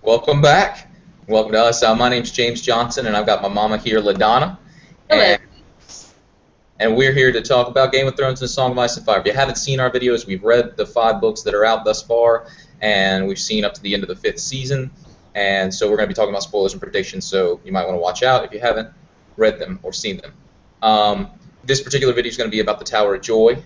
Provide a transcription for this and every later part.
Welcome back. Welcome to us. My name's James Johnson, and I've got my mama here, LaDonna. Hello. And we're here to talk about Game of Thrones and Song of Ice and Fire. If you haven't seen our videos, we've read the 5 books that are out thus far, and we've seen up to the end of the 5th season. And so we're going to be talking about spoilers and predictions, so you might want to watch out if you haven't read them or seen them. This particular video is going to be about the Tower of Joy.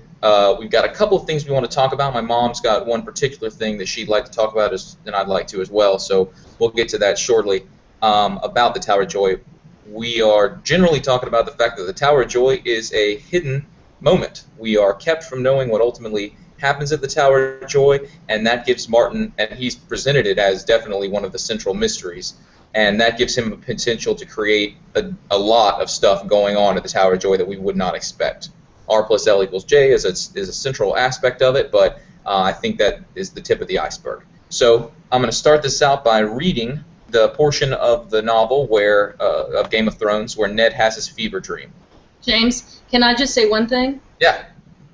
We've got a couple of things we want to talk about. My mom's got one particular thing that she'd like to talk about, and I'd like to as well, so we'll get to that shortly. About the Tower of Joy, we are generally talking about the fact that the Tower of Joy is a hidden moment. We are kept from knowing what ultimately happens at the Tower of Joy, and that gives Martin, and he's presented it as definitely one of the central mysteries, and that gives him a potential to create a lot of stuff going on at the Tower of Joy that we would not expect. R plus L equals J is a central aspect of it, but I think that is the tip of the iceberg. So I'm going to start this out by reading the portion of the novel of Game of Thrones where Ned has his fever dream. James, can I just say one thing? Yeah.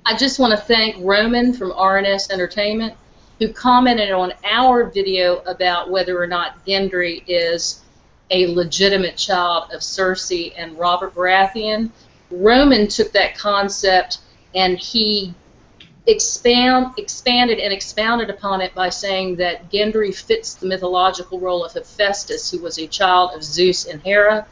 I just want to thank Roman from RNS Entertainment, who commented on our video about whether or not Gendry is a legitimate child of Cersei and Robert Baratheon. Roman took that concept and he expanded and expounded upon it by saying that Gendry fits the mythological role of Hephaestus, who was a child of Zeus and Hera.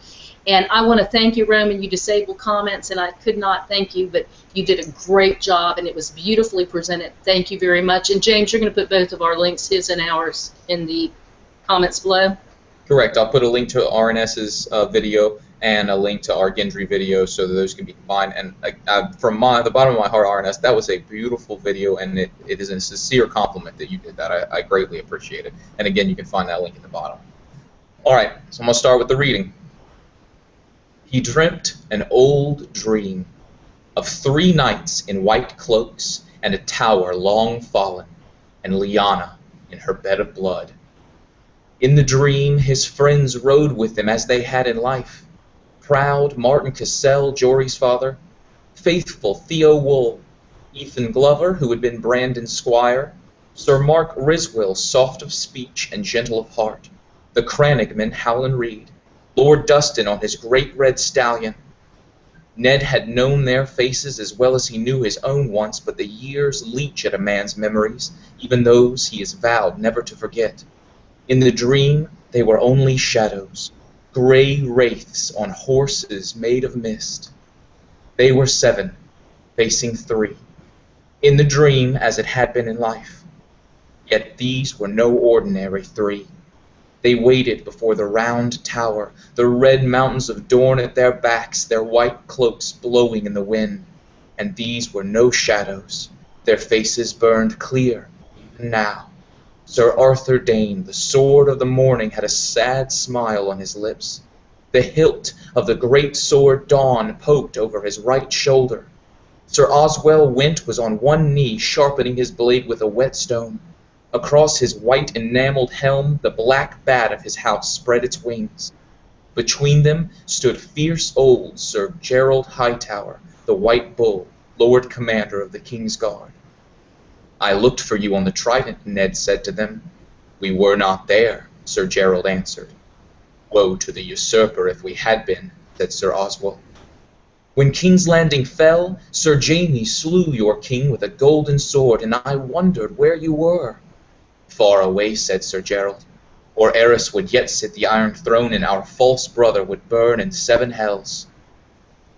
And I want to thank you, Roman. You disabled comments, and I could not thank you, but you did a great job, and it was beautifully presented. Thank you very much. And James, you're going to put both of our links, his and ours, in the comments below? Correct. I'll put a link to RNS's video and a link to our Gendry video so that those can be combined. And from the bottom of my heart, RNS, that was a beautiful video, and it is a sincere compliment that you did that. I greatly appreciate it. And again, you can find that link at the bottom. All right, so I'm going to start with the reading. He dreamt an old dream of 3 knights in white cloaks and a tower long fallen, and Lyanna in her bed of blood. In the dream, his friends rode with him as they had in life. Proud Martin Cassell, Jory's father, faithful Theo Wool, Ethan Glover, who had been Brandon's squire, Sir Mark Riswill, soft of speech and gentle of heart, the Crannogman Howland Reed, Lord Dustin on his great red stallion. Ned had known their faces as well as he knew his own once, but the years leach at a man's memories, even those he has vowed never to forget. In the dream, they were only shadows, gray wraiths on horses made of mist. They were 7, facing 3. In the dream, as it had been in life. Yet these were no ordinary 3. They waited before the round tower, the red mountains of Dorne at their backs, their white cloaks blowing in the wind. And these were no shadows. Their faces burned clear, even now. Sir Arthur Dayne, the sword of the morning, had a sad smile on his lips. The hilt of the great sword Dawn poked over his right shoulder. Sir Oswell Wynte was on one knee, sharpening his blade with a whetstone. Across his white enameled helm, the black bat of his house spread its wings. Between them stood fierce old Sir Gerald Hightower, the White Bull, Lord Commander of the King's Guard. I looked for you on the Trident, Ned said to them. We were not there, Sir Gerald answered. Woe to the usurper if we had been, said Sir Oswell. When King's Landing fell, Sir Jaime slew your king with a golden sword, and I wondered where you were. Far away, said Sir Gerald, or Eris would yet sit the Iron Throne, and our false brother would burn in 7 hells.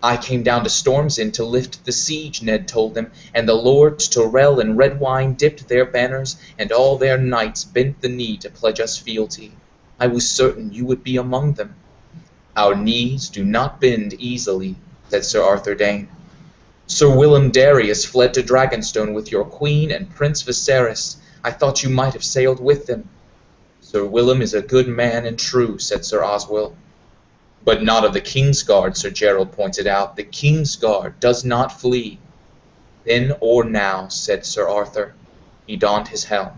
I came down to Storm's End to lift the siege, Ned told them, and the lords Tyrell and Redwyne dipped their banners, and all their knights bent the knee to pledge us fealty. I was certain you would be among them. Our knees do not bend easily, said Sir Arthur Dayne. Sir Willem Darius fled to Dragonstone with your queen and Prince Viserys. I thought you might have sailed with them. Sir Willem is a good man and true, said Sir Oswell. But not of the King's Guard, Sir Gerald pointed out. The King's Guard does not flee. Then or now, said Sir Arthur. He donned his helm.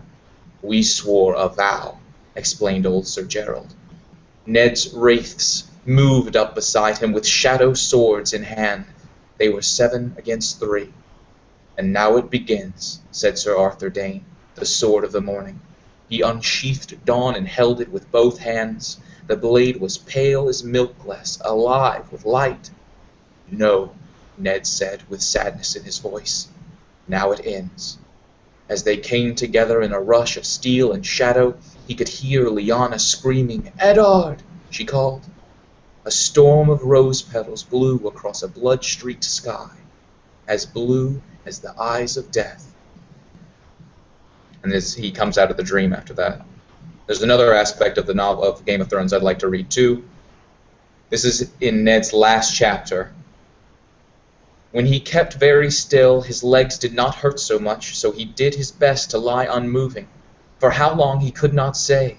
We swore a vow, explained old Sir Gerald. Ned's wraiths moved up beside him with shadow swords in hand. They were 7 against 3. And now it begins, said Sir Arthur Dayne, the sword of the morning. He unsheathed Dawn and held it with both hands. The blade was pale as milk glass, alive with light. "No," Ned said, with sadness in his voice. "Now it ends." As they came together in a rush of steel and shadow, he could hear LaDonna screaming. "Eddard!" she called. A storm of rose petals blew across a blood-streaked sky, as blue as the eyes of death. And he comes out of the dream after that. There's another aspect of the novel of Game of Thrones I'd like to read too. This is in Ned's last chapter. When he kept very still, his legs did not hurt so much, so he did his best to lie unmoving. For how long he could not say.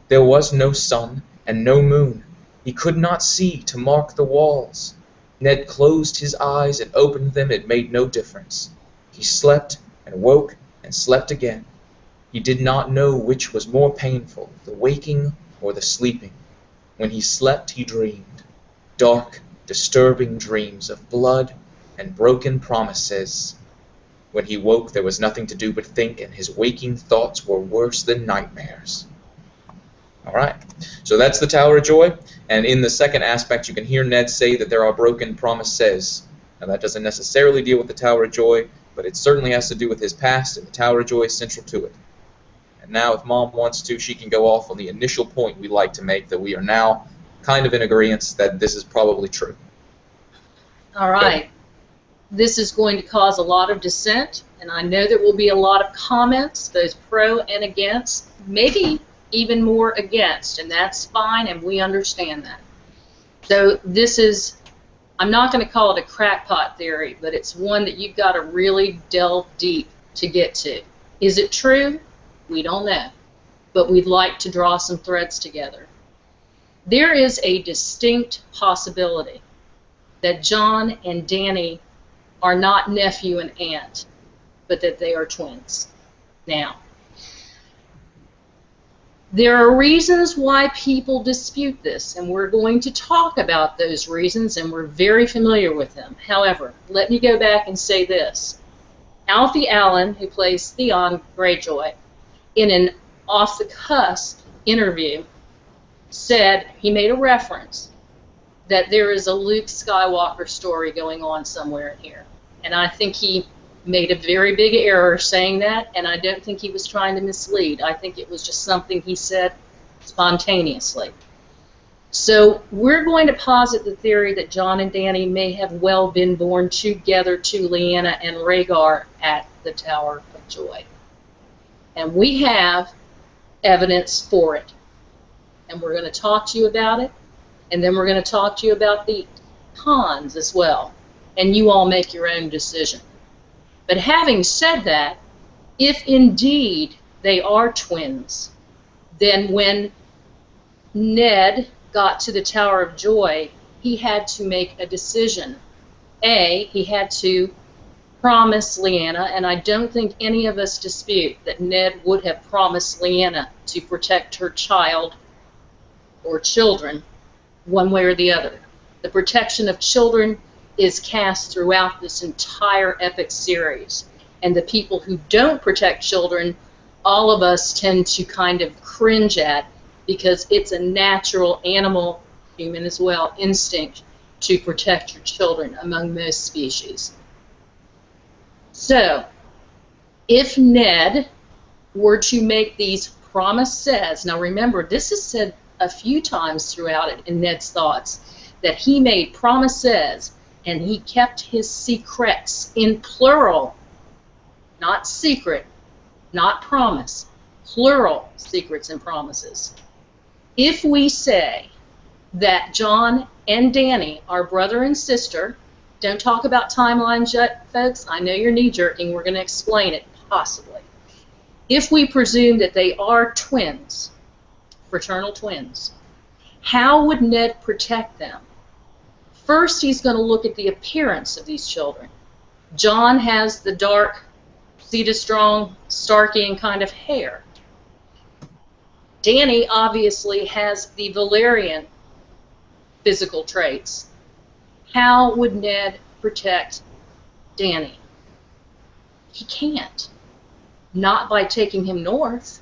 There was no sun and no moon. He could not see to mark the walls. Ned closed his eyes and opened them. It made no difference. He slept and woke and slept again. He did not know which was more painful, the waking or the sleeping. When he slept, he dreamed. Dark, disturbing dreams of blood and broken promises. When he woke, there was nothing to do but think, and his waking thoughts were worse than nightmares. All right, so that's the Tower of Joy, and in the second aspect, you can hear Ned say that there are broken promises. Now, that doesn't necessarily deal with the Tower of Joy, but it certainly has to do with his past, and the Tower of Joy is central to it. And now, if Mom wants to, she can go off on the initial point we like to make, that we are now kind of in agreement that this is probably true. All right. This is going to cause a lot of dissent, and I know there will be a lot of comments, both pro and against, maybe even more against, and that's fine, and we understand that. So this is, I'm not going to call it a crackpot theory, but it's one that you've got to really delve deep to get to. Is it true? We don't know, but we'd like to draw some threads together. There is a distinct possibility that Jon and Dany are not nephew and aunt, but that they are twins. Now, there are reasons why people dispute this, and we're going to talk about those reasons, and we're very familiar with them. However, let me go back and say this. Alfie Allen, who plays Theon Greyjoy, in an off-the-cusp interview, said, he made a reference, that there is a Luke Skywalker story going on somewhere in here. And I think he made a very big error saying that, and I don't think he was trying to mislead. I think it was just something he said spontaneously. So we're going to posit the theory that Jon and Dany may have well been born together to Lyanna and Rhaegar at the Tower of Joy. And we have evidence for it. And we're going to talk to you about it, and then we're going to talk to you about the cons as well. And you all make your own decision. But having said that, if indeed they are twins, then when Ned got to the Tower of Joy, he had to make a decision. He had to promise Lyanna, and I don't think any of us dispute that Ned would have promised Lyanna to protect her child or children one way or the other. The protection of children is cast throughout this entire epic series. And the people who don't protect children, all of us tend to kind of cringe at, because it's a natural animal, human as well, instinct to protect your children among most species. So, if Ned were to make these promises, now remember, this is said a few times throughout it in Ned's thoughts, that he made promises and he kept his secrets in plural, not secret, not promise, plural secrets and promises. If we say that Jon and Dany are brother and sister, don't talk about timelines yet, folks. I know you're knee-jerking. We're going to explain it, possibly. If we presume that they are twins, fraternal twins, how would Ned protect them? First, he's going to look at the appearance of these children. Jon has the dark, Cedar-strong, Starkian kind of hair. Dany obviously has the Valyrian physical traits. How would Ned protect Dany? He can't. Not by taking him north.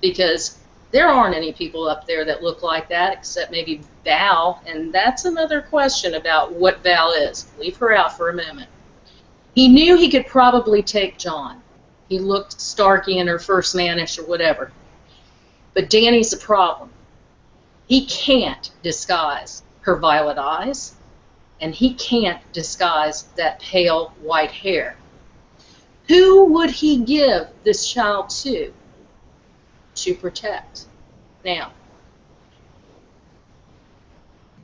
because there aren't any people up there that look like that except maybe Val, and that's another question about what Val is. Leave her out for a moment. He knew he could probably take Jon. He looked Starkian or First Manish or whatever. But Dany's the problem. He can't disguise her violet eyes, and he can't disguise that pale white hair. Who would he give this child to protect? Now,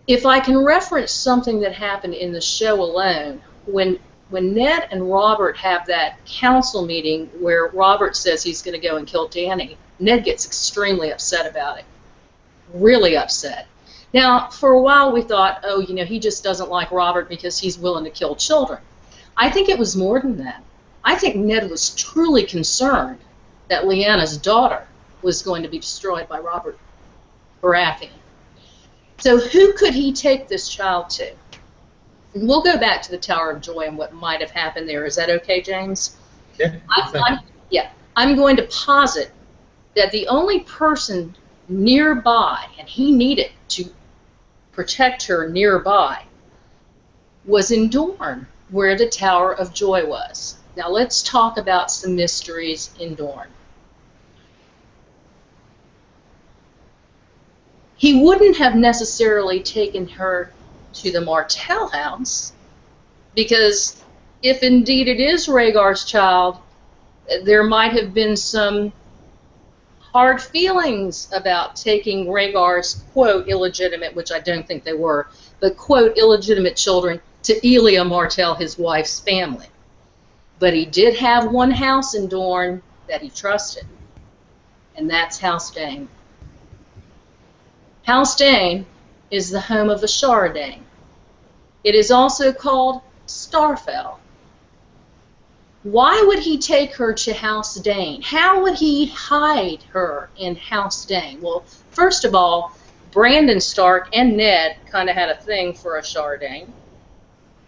if I can reference something that happened in the show alone, when Ned and Robert have that council meeting where Robert says he's going to go and kill Dany, Ned gets extremely upset about it. Really upset. Now, for a while we thought, oh, you know, he just doesn't like Robert because he's willing to kill children. I think it was more than that. I think Ned was truly concerned that Lyanna's daughter was going to be destroyed by Robert Baratheon. So who could he take this child to? And we'll go back to the Tower of Joy and what might have happened there. Is that okay, James? Yeah. I'm going to posit that the only person nearby, and he needed to protect her nearby, was in Dorne, where the Tower of Joy was. Now let's talk about some mysteries in Dorne. He wouldn't have necessarily taken her to the Martell house, because if indeed it is Rhaegar's child, there might have been some hard feelings about taking Rhaegar's, quote, illegitimate, which I don't think they were, but, quote, illegitimate children to Elia Martell, his wife's family. But he did have one house in Dorne that he trusted, and that's House Dane. House Dane is the home of Ashara Dane. It is also called Starfell. Why would he take her to House Dane? How would he hide her in House Dane? Well, first of all, Brandon Stark and Ned kind of had a thing for Ashara Dane.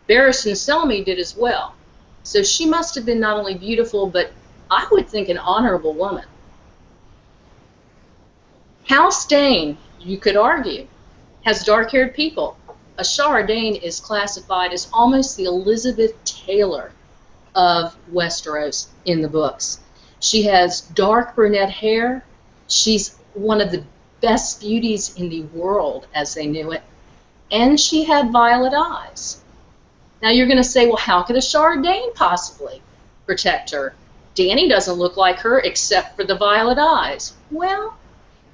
Barristan Selmy did as well. So she must have been not only beautiful, but I would think an honorable woman. House Dane, you could argue, has dark-haired people. Ashara Dane is classified as almost the Elizabeth Taylor of Westeros in the books. She has dark brunette hair. She's one of the best beauties in the world as they knew it. And she had violet eyes. Now you're going to say, well, how could Ashara Dane possibly protect her? Dany doesn't look like her except for the violet eyes. Well,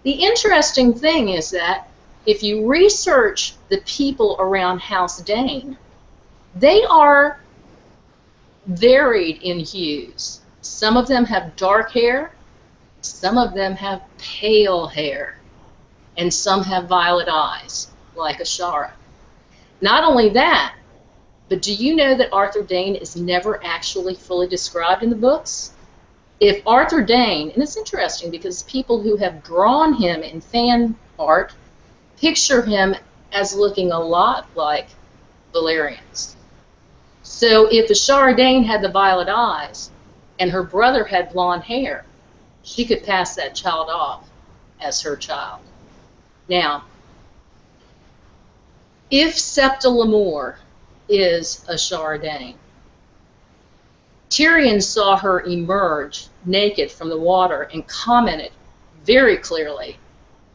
the interesting thing is that if you research the people around House Dane, they are varied in hues. Some of them have dark hair, some of them have pale hair, and some have violet eyes, like Ashara. Not only that, but do you know that Arthur Dane is never actually fully described in the books? If Arthur Dane, and it's interesting because people who have drawn him in fan art picture him as looking a lot like Valyrians. So if Ashara Dane had the violet eyes and her brother had blonde hair, she could pass that child off as her child. Now, if Septa Lemore is Ashara Dane, Tyrion saw her emerge naked from the water and commented very clearly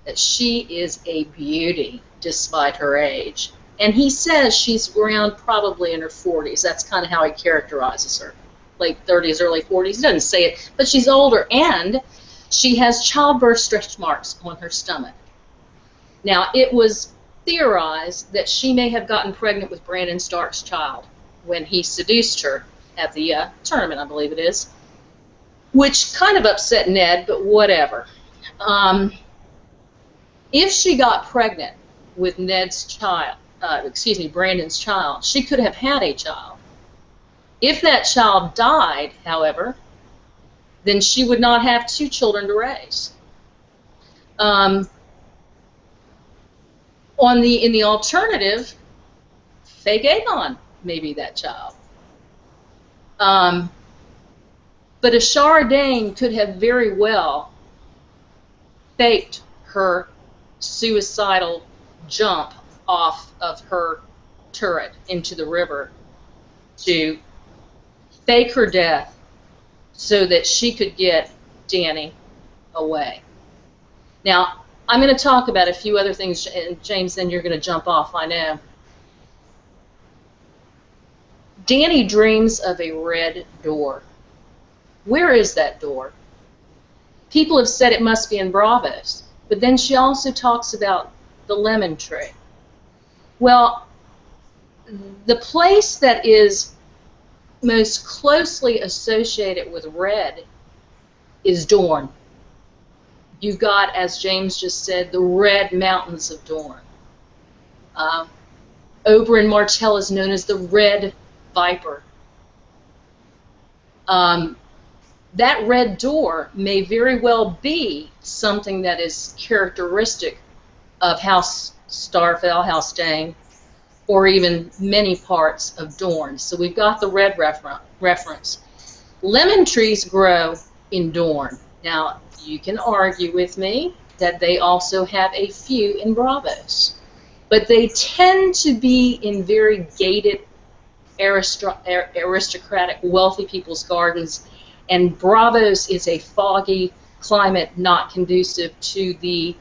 that she is a beauty despite her age. And he says she's around probably in her 40s. That's kind of how he characterizes her. Late 30s, early 40s. He doesn't say it, but she's older. And she has childbirth stretch marks on her stomach. Now, it was theorized that she may have gotten pregnant with Brandon Stark's child when he seduced her at the tournament, I believe it is, which kind of upset Ned, but whatever. If she got pregnant with Ned's child, Brandon's child, she could have had a child. If that child died, however, then she would not have two children to raise. In the alternative, fake Aegon may be that child. But Ashara Dane could have very well faked her suicidal jump off of her turret into the river to fake her death so that she could get Dany away. Now, I'm going to talk about a few other things, and James, then you're going to jump off, I know. Dany dreams of a red door. Where is that door? People have said it must be in Braavos, but then she also talks about the lemon tree. Well, the place that is most closely associated with red is Dorne. You've got, as James just said, the Red Mountains of Dorne. Oberyn Martell is known as the Red Viper. That red door may very well be something that is characteristic of House Starfell, House Dane, or even many parts of Dorne. So we've got the red reference. Lemon trees grow in Dorne. Now, you can argue with me that they also have a few in Braavos, but they tend to be in very gated, aristocratic, wealthy people's gardens, and Braavos is a foggy climate not conducive to the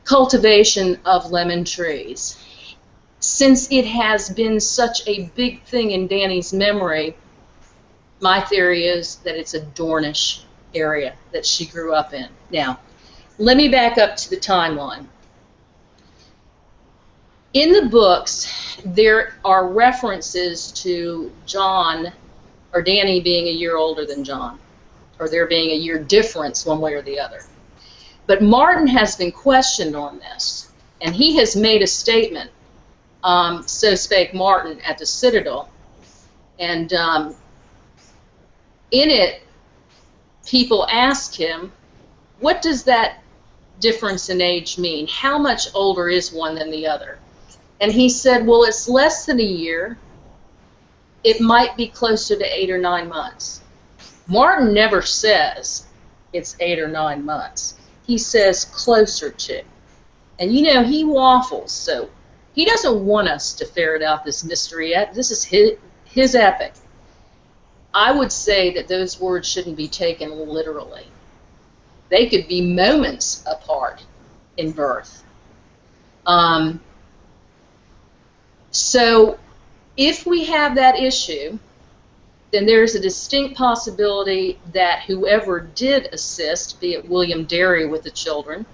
cultivation of lemon trees. Since it has been such a big thing in Dany's memory, my theory is that it's a Dornish area that she grew up in. Now, let me back up to the timeline. In the books, there are references to Jon or Dany being a year older than Jon, or there being a year difference one way or the other. But Martin has been questioned on this, and he has made a statement, so spake Martin at the Citadel, and in it, people ask him, what does that difference in age mean? How much older is one than the other? And he said, well, it's less than a year. It might be closer to 8 or 9 months. Martin never says it's 8 or 9 months. He says closer to. And you know, he waffles, so he doesn't want us to ferret out this mystery yet. This is his epic. I would say that those words shouldn't be taken literally. They could be moments apart in birth. So if we have that issue, then there's a distinct possibility that whoever did assist, be it William Derry with the children,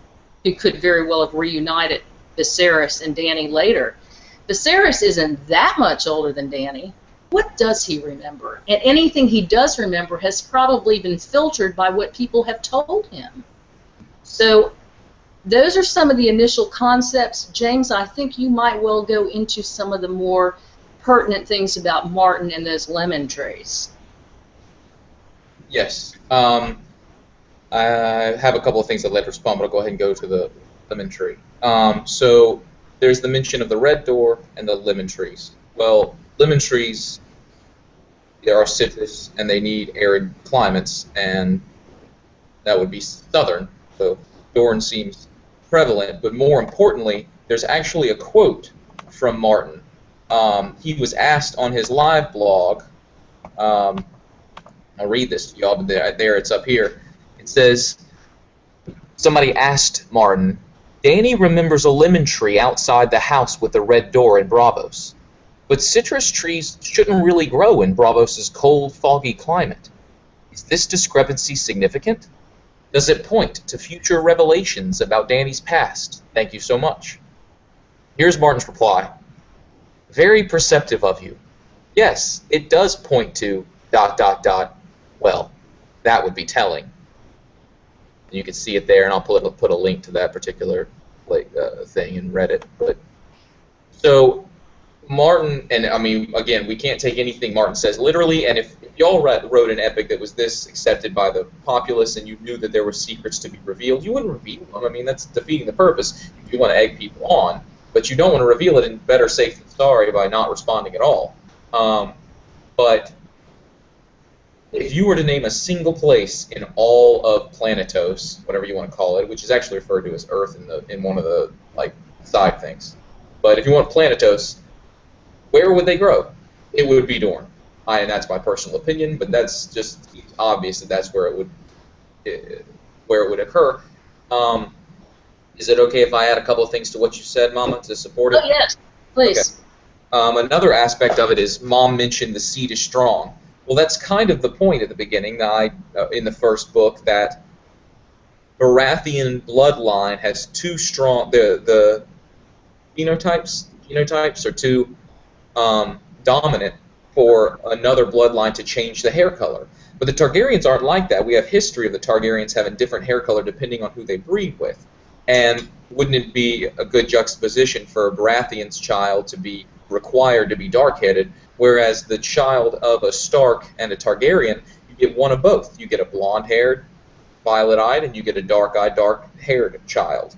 who could very well have reunited Viserys and Dany later. Viserys isn't that much older than Dany. What does he remember? And anything he does remember has probably been filtered by what people have told him. So those are some of the initial concepts. James, I think you might well go into some of the more pertinent things about Martin and those lemon trees. Yes. I have a couple of things I'd like to respond, but I'll go ahead and go to the lemon tree. So there's the mention of the red door and the lemon trees. Well, lemon trees, they are citrus, and they need arid climates, and that would be southern. So Dorne seems prevalent, but more importantly, there's actually a quote from Martin. He was asked on his live blog, I'll read this to y'all, but there it's up here. It says, somebody asked Martin, Dany remembers a lemon tree outside the house with the red door in Braavos. But citrus trees shouldn't really grow in Braavos' cold, foggy climate. Is this discrepancy significant? Does it point to future revelations about Dany's past? Thank you so much. Here's Martin's reply. Very perceptive of you. Yes, it does point to ... Well, that would be telling. You can see it there, and I'll put a link to that particular thing in Reddit. But so Martin, and I mean, again, we can't take anything Martin says literally, and if y'all wrote an epic that was this accepted by the populace and you knew that there were secrets to be revealed, you wouldn't reveal them. I mean, that's defeating the purpose. You want to egg people on, but you don't want to reveal it, and better safe than sorry by not responding at all. But if you were to name a single place in all of Planetos, whatever you want to call it, which is actually referred to as Earth in one of the like side things, but if you want Planetos, where would they grow? It would be Dorne. And that's my personal opinion, but that's just obvious that that's where it would occur. Is it okay if I add a couple of things to what you said, Mama, to support it? Oh, yes, please. Okay. Another aspect of it is Mom mentioned the seed is strong. Well, that's kind of the point at the beginning, in the first book, that Baratheon bloodline has two strong the genotypes are too dominant for another bloodline to change the hair color. But the Targaryens aren't like that. We have history of the Targaryens having different hair color depending on who they breed with. And wouldn't it be a good juxtaposition for a Baratheon's child to be required to be dark-headed, whereas the child of a Stark and a Targaryen, you get one of both. You get a blonde-haired, violet-eyed, and you get a dark-eyed, dark-haired child.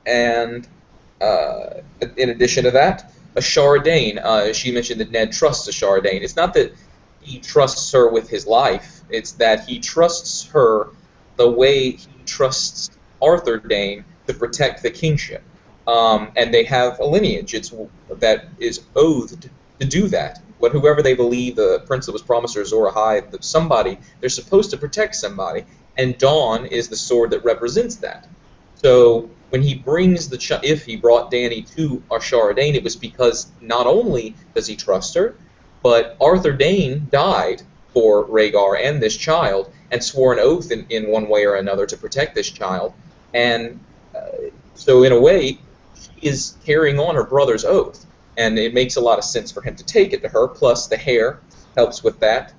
In addition to that, Ashara Dane. She mentioned that Ned trusts Ashara Dane. It's not that he trusts her with his life. It's that he trusts her the way he trusts Arthur Dane to protect the kingship. And they have a lineage that is oathed to do that. But whoever they believe the prince that was promised her, Azor Ahai, somebody, they're supposed to protect somebody. And Dawn is the sword that represents that. So when he brings if he brought Dany to Ashara Dane, it was because not only does he trust her, but Arthur Dane died for Rhaegar and this child, and swore an oath in one way or another to protect this child. And so in a way, she is carrying on her brother's oath. And it makes a lot of sense for him to take it to her, plus the hair helps with that.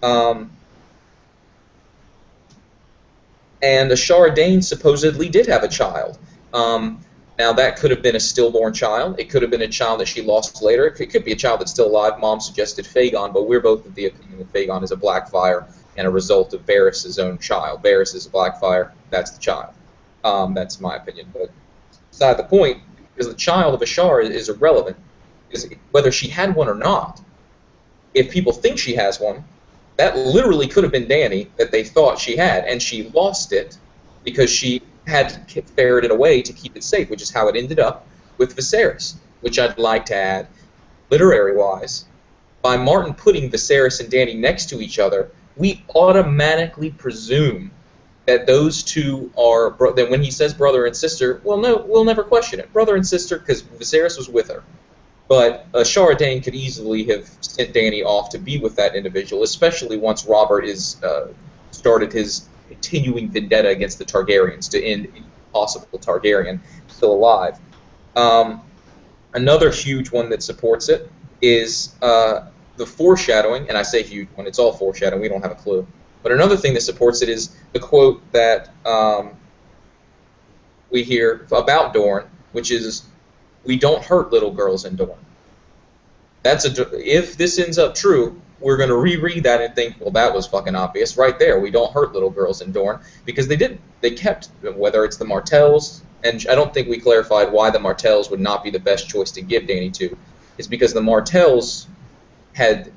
And Ashara Dane supposedly did have a child. Now, that could have been a stillborn child. It could have been a child that she lost later. It could be a child that's still alive. Mom suggested Fagon, but we're both of the opinion that Fagon is a Blackfire and a result of Varys' own child. Varys is a Blackfire. That's the child. That's my opinion. But beside the point, because the child of Ashara is irrelevant. Because whether she had one or not, if people think she has one, that literally could have been Dany that they thought she had, and she lost it because she had ferreted it away to keep it safe, which is how it ended up with Viserys, which I'd like to add, literary-wise. By Martin putting Viserys and Dany next to each other, we automatically presume that those two are, that when he says brother and sister, well, no, we'll never question it. Brother and sister, because Viserys was with her. But Ashara Dane could easily have sent Dany off to be with that individual, especially once Robert is started his continuing vendetta against the Targaryens to end any possible Targaryen still alive. Another huge one that supports it is the foreshadowing, and I say huge one, it's all foreshadowing, we don't have a clue. But another thing that supports it is the quote that we hear about Dorne, which is, "We don't hurt little girls in Dorne." If this ends up true, we're going to reread that and think, well, that was fucking obvious right there. We don't hurt little girls in Dorne, because they didn't. They kept, whether it's the Martells, and I don't think we clarified why the Martells would not be the best choice to give Dany to, is because the Martells had,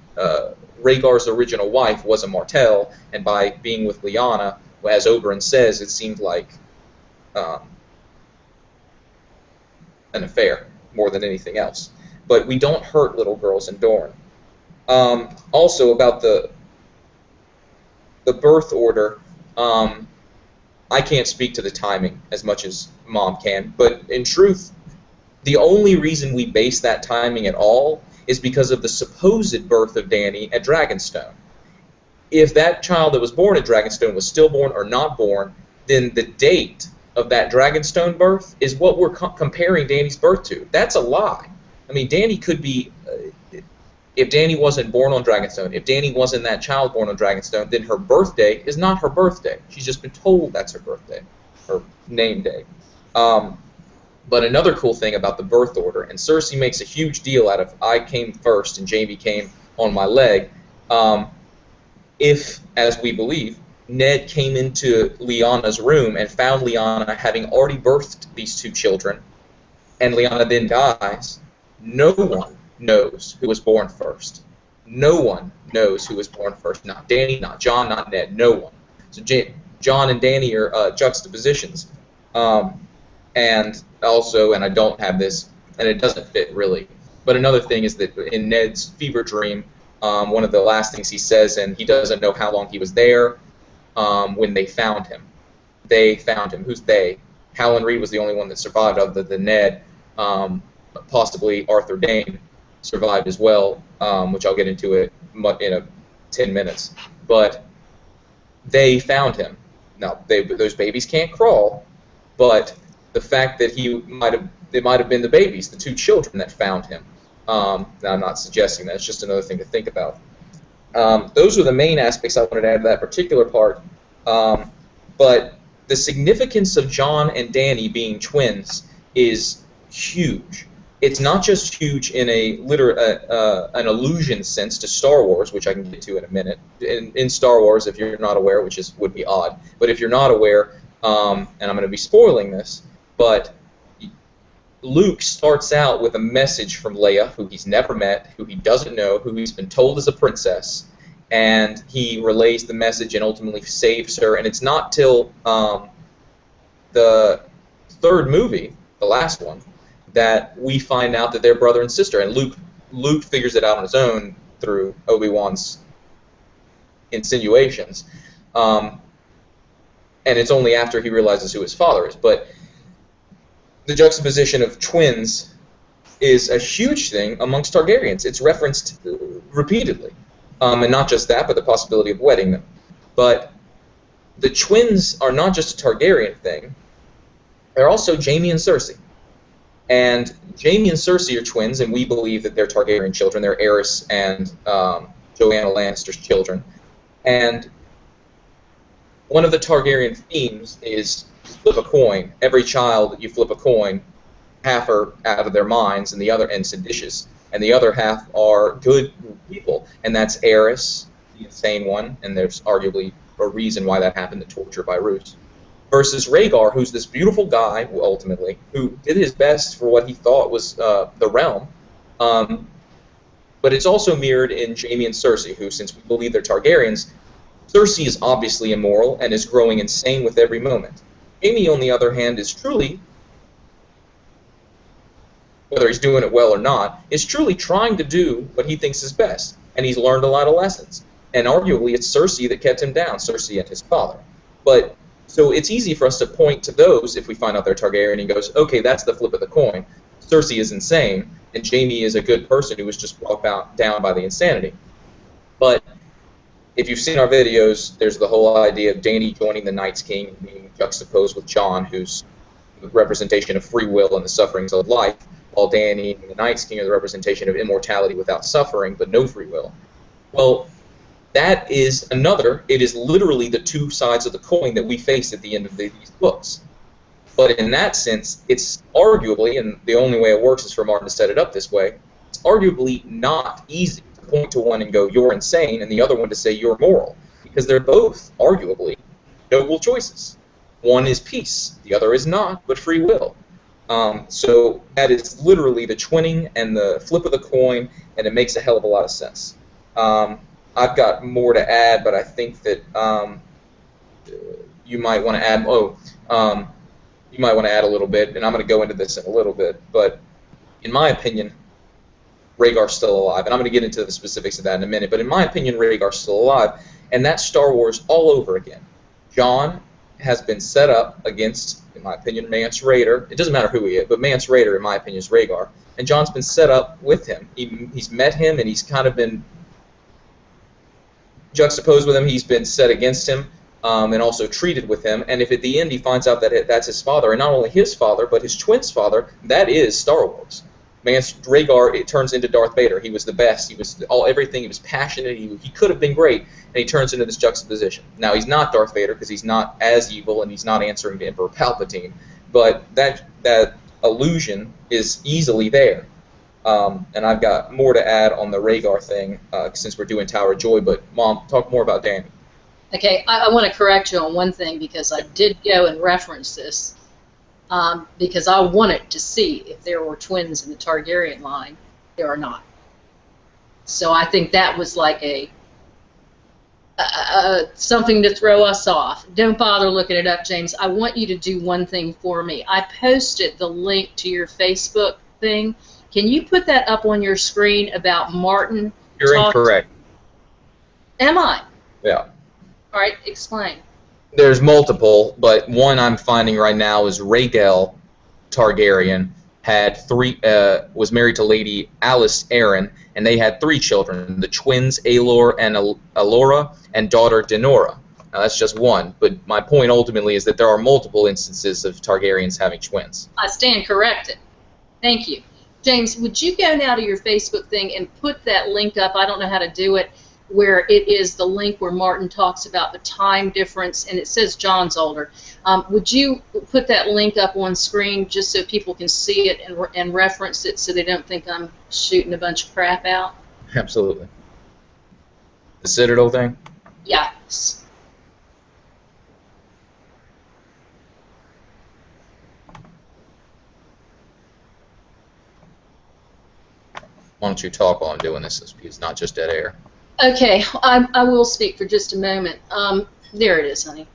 Rhaegar's original wife was a Martell, and by being with Lyanna, as Oberyn says, it seemed like an affair more than anything else. But we don't hurt little girls in Dorne. Also about the birth order, I can't speak to the timing as much as Mom can, but in truth, the only reason we base that timing at all is because of the supposed birth of Dany at Dragonstone. If that child that was born at Dragonstone was stillborn or not born, then the date of that Dragonstone birth is what we're comparing Dany's birth to. That's a lie. I mean, Dany could be, if Dany wasn't born on Dragonstone, if Dany wasn't that child born on Dragonstone, then her birthday is not her birthday. She's just been told that's her birthday, her name day. But another cool thing about the birth order, and Cersei makes a huge deal out of, I came first and Jaime came on my leg, if, as we believe, Ned came into Lyanna's room and found Lyanna having already birthed these two children, and Lyanna then dies, no one knows who was born first. No one knows who was born first. Not Dany, not Jon, not Ned. No one. So Jon and Dany are juxtapositions. And also, and I don't have this, and it doesn't fit really. But another thing is that in Ned's fever dream, one of the last things he says, and he doesn't know how long he was there when they found him. They found him. Who's they? Howland Reed was the only one that survived other than Ned. Possibly Arthur Dayne survived as well, which I'll get into it in 10 minutes. But they found him. Now, those babies can't crawl, but the fact that it might have been the babies, the two children that found him. Now, I'm not suggesting that. It's just another thing to think about. Those are the main aspects I wanted to add to that particular part. But the significance of Jon and Dany being twins is huge. It's not just huge in an allusion sense to Star Wars, which I can get to in a minute. In Star Wars, if you're not aware, which would be odd, but if you're not aware, and I'm going to be spoiling this, but Luke starts out with a message from Leia, who he's never met, who he doesn't know, who he's been told is a princess, and he relays the message and ultimately saves her. And it's not till the third movie, the last one, that we find out that they're brother and sister. And Luke figures it out on his own through Obi-Wan's insinuations. And it's only after he realizes who his father is. But the juxtaposition of twins is a huge thing amongst Targaryens. It's referenced repeatedly. And not just that, but the possibility of wedding them. But the twins are not just a Targaryen thing. They're also Jaime and Cersei. And Jaime and Cersei are twins, and we believe that they're Targaryen children. They're Aerys and Joanna Lannister's children. And one of the Targaryen themes is flip a coin. Every child that you flip a coin, half are out of their minds, and the other and seditious, and the other half are good people. And that's Aerys, the insane one, and there's arguably a reason why that happened, the torture by Roose, versus Rhaegar, who's this beautiful guy, ultimately, who did his best for what he thought was the realm. But it's also mirrored in Jaime and Cersei, who, since we believe they're Targaryens, Cersei is obviously immoral and is growing insane with every moment. Jaime, on the other hand, is truly, whether he's doing it well or not, is truly trying to do what he thinks is best. And he's learned a lot of lessons. And arguably, it's Cersei that kept him down, Cersei and his father. But so it's easy for us to point to those if we find out they're Targaryen and goes, okay, that's the flip of the coin. Cersei is insane, and Jaime is a good person who was just brought down by the insanity. But if you've seen our videos, there's the whole idea of Dany joining the Night's King and being juxtaposed with Jon, who's the representation of free will and the sufferings of life, while Dany and the Night's King are the representation of immortality without suffering, but no free will. Well, that is it is literally the two sides of the coin that we face at the end of these books. But in that sense, it's arguably, and the only way it works is for Martin to set it up this way, it's arguably not easy to point to one and go, you're insane, and the other one to say you're moral, because they're both, arguably, noble choices. One is peace, the other is not, but free will. So that is literally the twinning and the flip of the coin, and it makes a hell of a lot of sense. I've got more to add, but I think that you might want to add. You might want to add a little bit, and I'm going to go into this in a little bit. But in my opinion, Rhaegar's still alive, and I'm going to get into the specifics of that in a minute. But in my opinion, Rhaegar's still alive, and that's Star Wars all over again. Jon has been set up against, in my opinion, Mance Rayder. It doesn't matter who he is, but Mance Rayder, in my opinion, is Rhaegar, and Jon's been set up with him. He's met him, and he's kind of been juxtaposed with him. He's been set against him, and also treated with him. And if at the end he finds out that that's his father, and not only his father, but his twin's father, that is Star Wars. Rhaegar, it turns into Darth Vader. He was the best. He was everything. He was passionate. He could have been great, and he turns into this juxtaposition. Now, he's not Darth Vader because he's not as evil, and he's not answering to Emperor Palpatine. But that illusion is easily there. And I've got more to add on the Rhaegar thing since we're doing Tower of Joy. But, Mom, talk more about Dany. Okay, I want to correct you on one thing because I did go and reference this because I wanted to see if there were twins in the Targaryen line. There are not. So I think that was like a something to throw us off. Don't bother looking it up, James. I want you to do one thing for me. I posted the link to your Facebook thing. Can you put that up on your screen about Martin? You're incorrect. Am I? Yeah. All right, explain. There's multiple, but one I'm finding right now is Rhaegal Targaryen was married to Lady Alice Arryn, and they had 3 children: the twins Aelor and Alora, and daughter Daenora. Now that's just one, but my point ultimately is that there are multiple instances of Targaryens having twins. I stand corrected. Thank you. James, would you go now to your Facebook thing and put that link up? I don't know how to do it, where it is the link where Martin talks about the time difference, and it says John's older. Would you put that link up on screen just so people can see it and reference it so they don't think I'm shooting a bunch of crap out? Absolutely. The Citadel thing? Yes. Why don't you talk while I'm doing this? It's not just dead air. Okay, I will speak for just a moment. There it is, honey.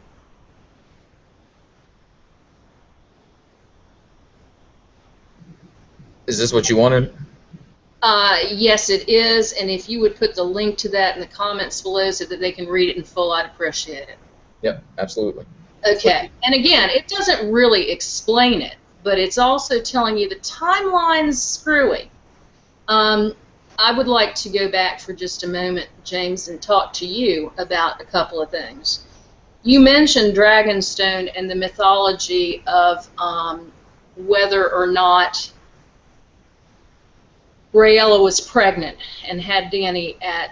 Is this what you wanted? Yes, it is, and if you would put the link to that in the comments below so that they can read it in full, I'd appreciate it. Yep, absolutely. Okay, and again, it doesn't really explain it, but it's also telling you the timeline's screwy. I would like to go back for just a moment, James, and talk to you about a couple of things. You mentioned Dragonstone and the mythology of whether or not Rhaella was pregnant and had Dany at,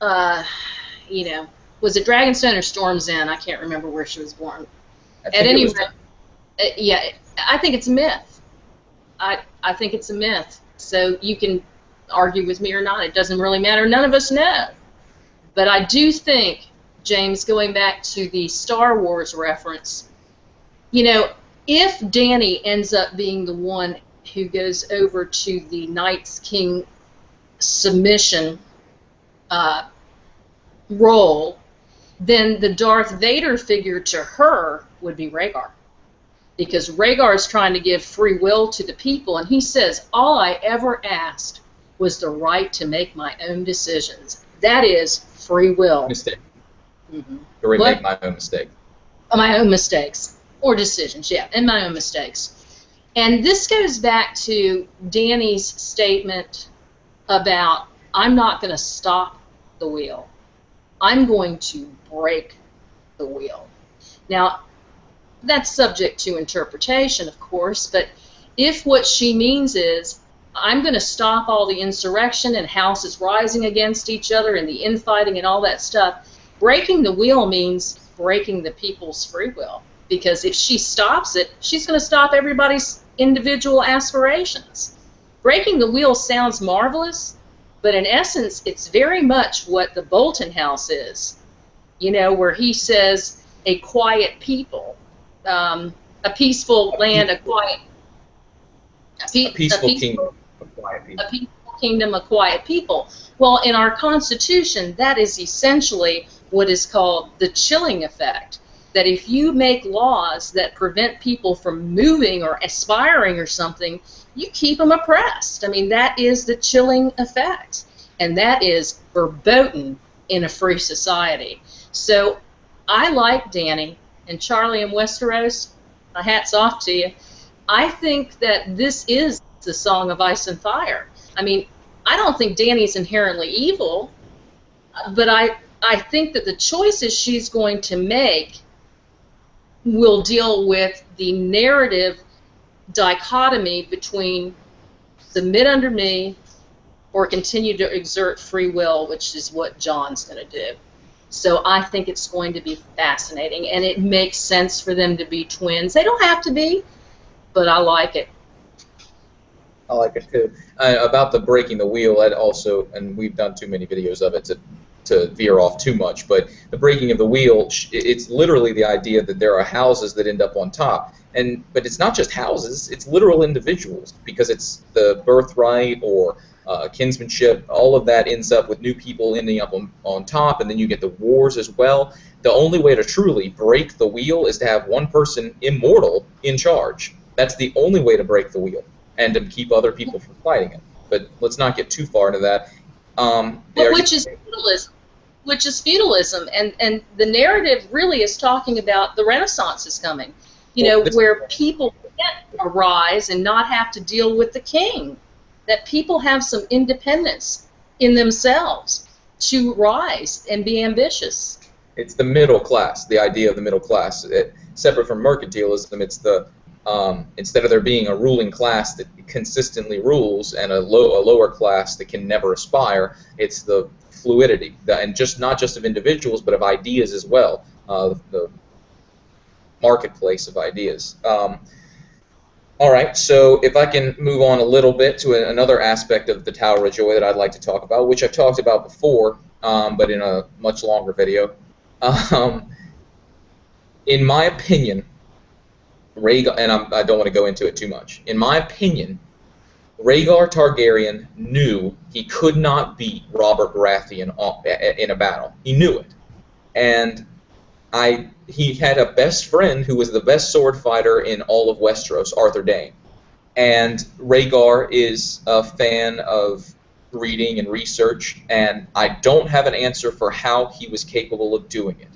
was it Dragonstone or Storm's End? I can't remember where she was born. At any rate, yeah, I think it's a myth. I think it's a myth. So you can argue with me or not. It doesn't really matter. None of us know. But I do think, James, going back to the Star Wars reference, if Dany ends up being the one who goes over to the Night's King submission role, then the Darth Vader figure to her would be Rhaegar. Because Rhaegar is trying to give free will to the people, and he says, all I ever asked was the right to make my own decisions. That is free will. Mistake. Mm-hmm. To remake my own mistake. My own mistakes. Or decisions, yeah, and my own mistakes. And this goes back to Dany's statement about, I'm not going to stop the wheel. I'm going to break the wheel. Now, that's subject to interpretation, of course, but if what she means is, I'm going to stop all the insurrection and houses rising against each other and the infighting and all that stuff, breaking the wheel means breaking the people's free will. Because if she stops it, she's going to stop everybody's individual aspirations. Breaking the wheel sounds marvelous, but in essence, it's very much what the Bolton House is. Where he says, a quiet people, a peaceful land, a peaceful kingdom, a peaceful kingdom, a quiet people. Well, in our Constitution, that is essentially what is called the chilling effect. That if you make laws that prevent people from moving or aspiring or something, you keep them oppressed. I mean, that is the chilling effect. And that is verboten in a free society. So I like Dany, and Charlie in Westeros, my hat's off to you. I think that this is the Song of Ice and Fire. I mean, I don't think Dany's inherently evil, but I think that the choices she's going to make will deal with the narrative dichotomy between submit under me or continue to exert free will, which is what Jon's going to do. So I think it's going to be fascinating, and it makes sense for them to be twins. They don't have to be, but I like it. I like it too. About the breaking the wheel, that also, and we've done too many videos of it to to veer off too much, but the breaking of the wheel, it's literally the idea that there are houses that end up on top. But it's not just houses, it's literal individuals, because it's the birthright or kinsmanship. All of that ends up with new people ending up on top, and then you get the wars as well. The only way to truly break the wheel is to have one person immortal in charge. That's the only way to break the wheel, and to keep other people from fighting it. But let's not get too far into that. Which is feudalism. Which is feudalism, and the narrative really is talking about the Renaissance is coming. Where people can arise and not have to deal with the king. That people have some independence in themselves to rise and be ambitious. It's the middle class, the idea of the middle class. Separate from mercantilism, it's the instead of there being a ruling class that consistently rules and a lower class that can never aspire, it's the fluidity, and not just of individuals, but of ideas as well. The marketplace of ideas. All right, so if I can move on a little bit to another aspect of the Tower of Joy that I'd like to talk about, which I've talked about before, but in a much longer video. In my opinion, Rhaegar, and I don't want to go into it too much. In my opinion, Rhaegar Targaryen knew he could not beat Robert Baratheon in a battle. He knew it, and he had a best friend who was the best sword fighter in all of Westeros, Arthur Dayne. And Rhaegar is a fan of reading and research, and I don't have an answer for how he was capable of doing it.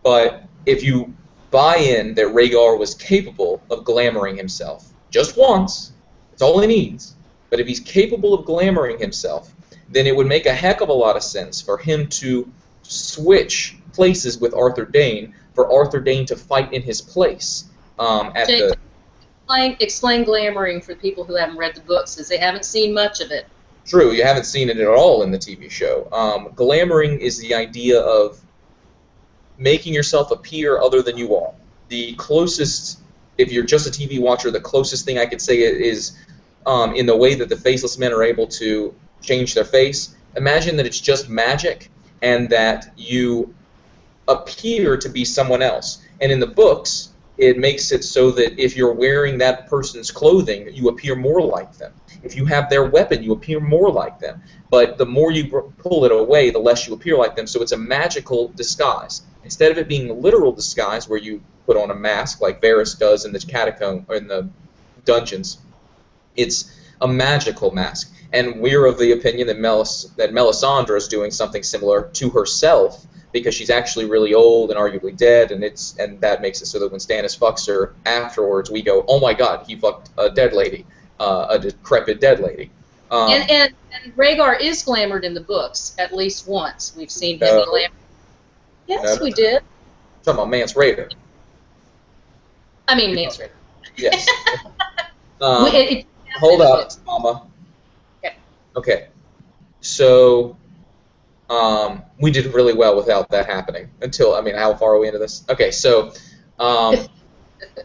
But if you buy in that Rhaegar was capable of glamouring himself, just once, that's all he needs, but if he's capable of glamouring himself, then it would make a heck of a lot of sense for him to switch places with Arthur Dayne, for Arthur Dayne to fight in his place. Explain glamouring for people who haven't read the books, because they haven't seen much of it. True, you haven't seen it at all in the TV show. Glamouring is the idea of making yourself appear other than you are. The closest, if you're just a TV watcher, the closest thing I could say is in the way that the faceless men are able to change their face. Imagine that it's just magic, and that you appear to be someone else. And in the books, it makes it so that if you're wearing that person's clothing, you appear more like them. If you have their weapon, you appear more like them. But the more you pull it away, the less you appear like them. So it's a magical disguise. Instead of it being a literal disguise where you put on a mask like Varys does in the catacomb or in the dungeons, it's a magical mask. And we're of the opinion that Melisandre is doing something similar to herself, because she's actually really old and arguably dead, and that makes it so that when Stannis fucks her afterwards, we go, oh my god, he fucked a dead lady, a decrepit dead lady. And Rhaegar is glamoured in the books at least once. We've seen him be glamoured. Yes, we did. I'm talking about Mance Rayder. I mean, Mance Rayder. Yes. Hold up, Mama. Okay. So we did really well without that happening until, how far are we into this? Okay, so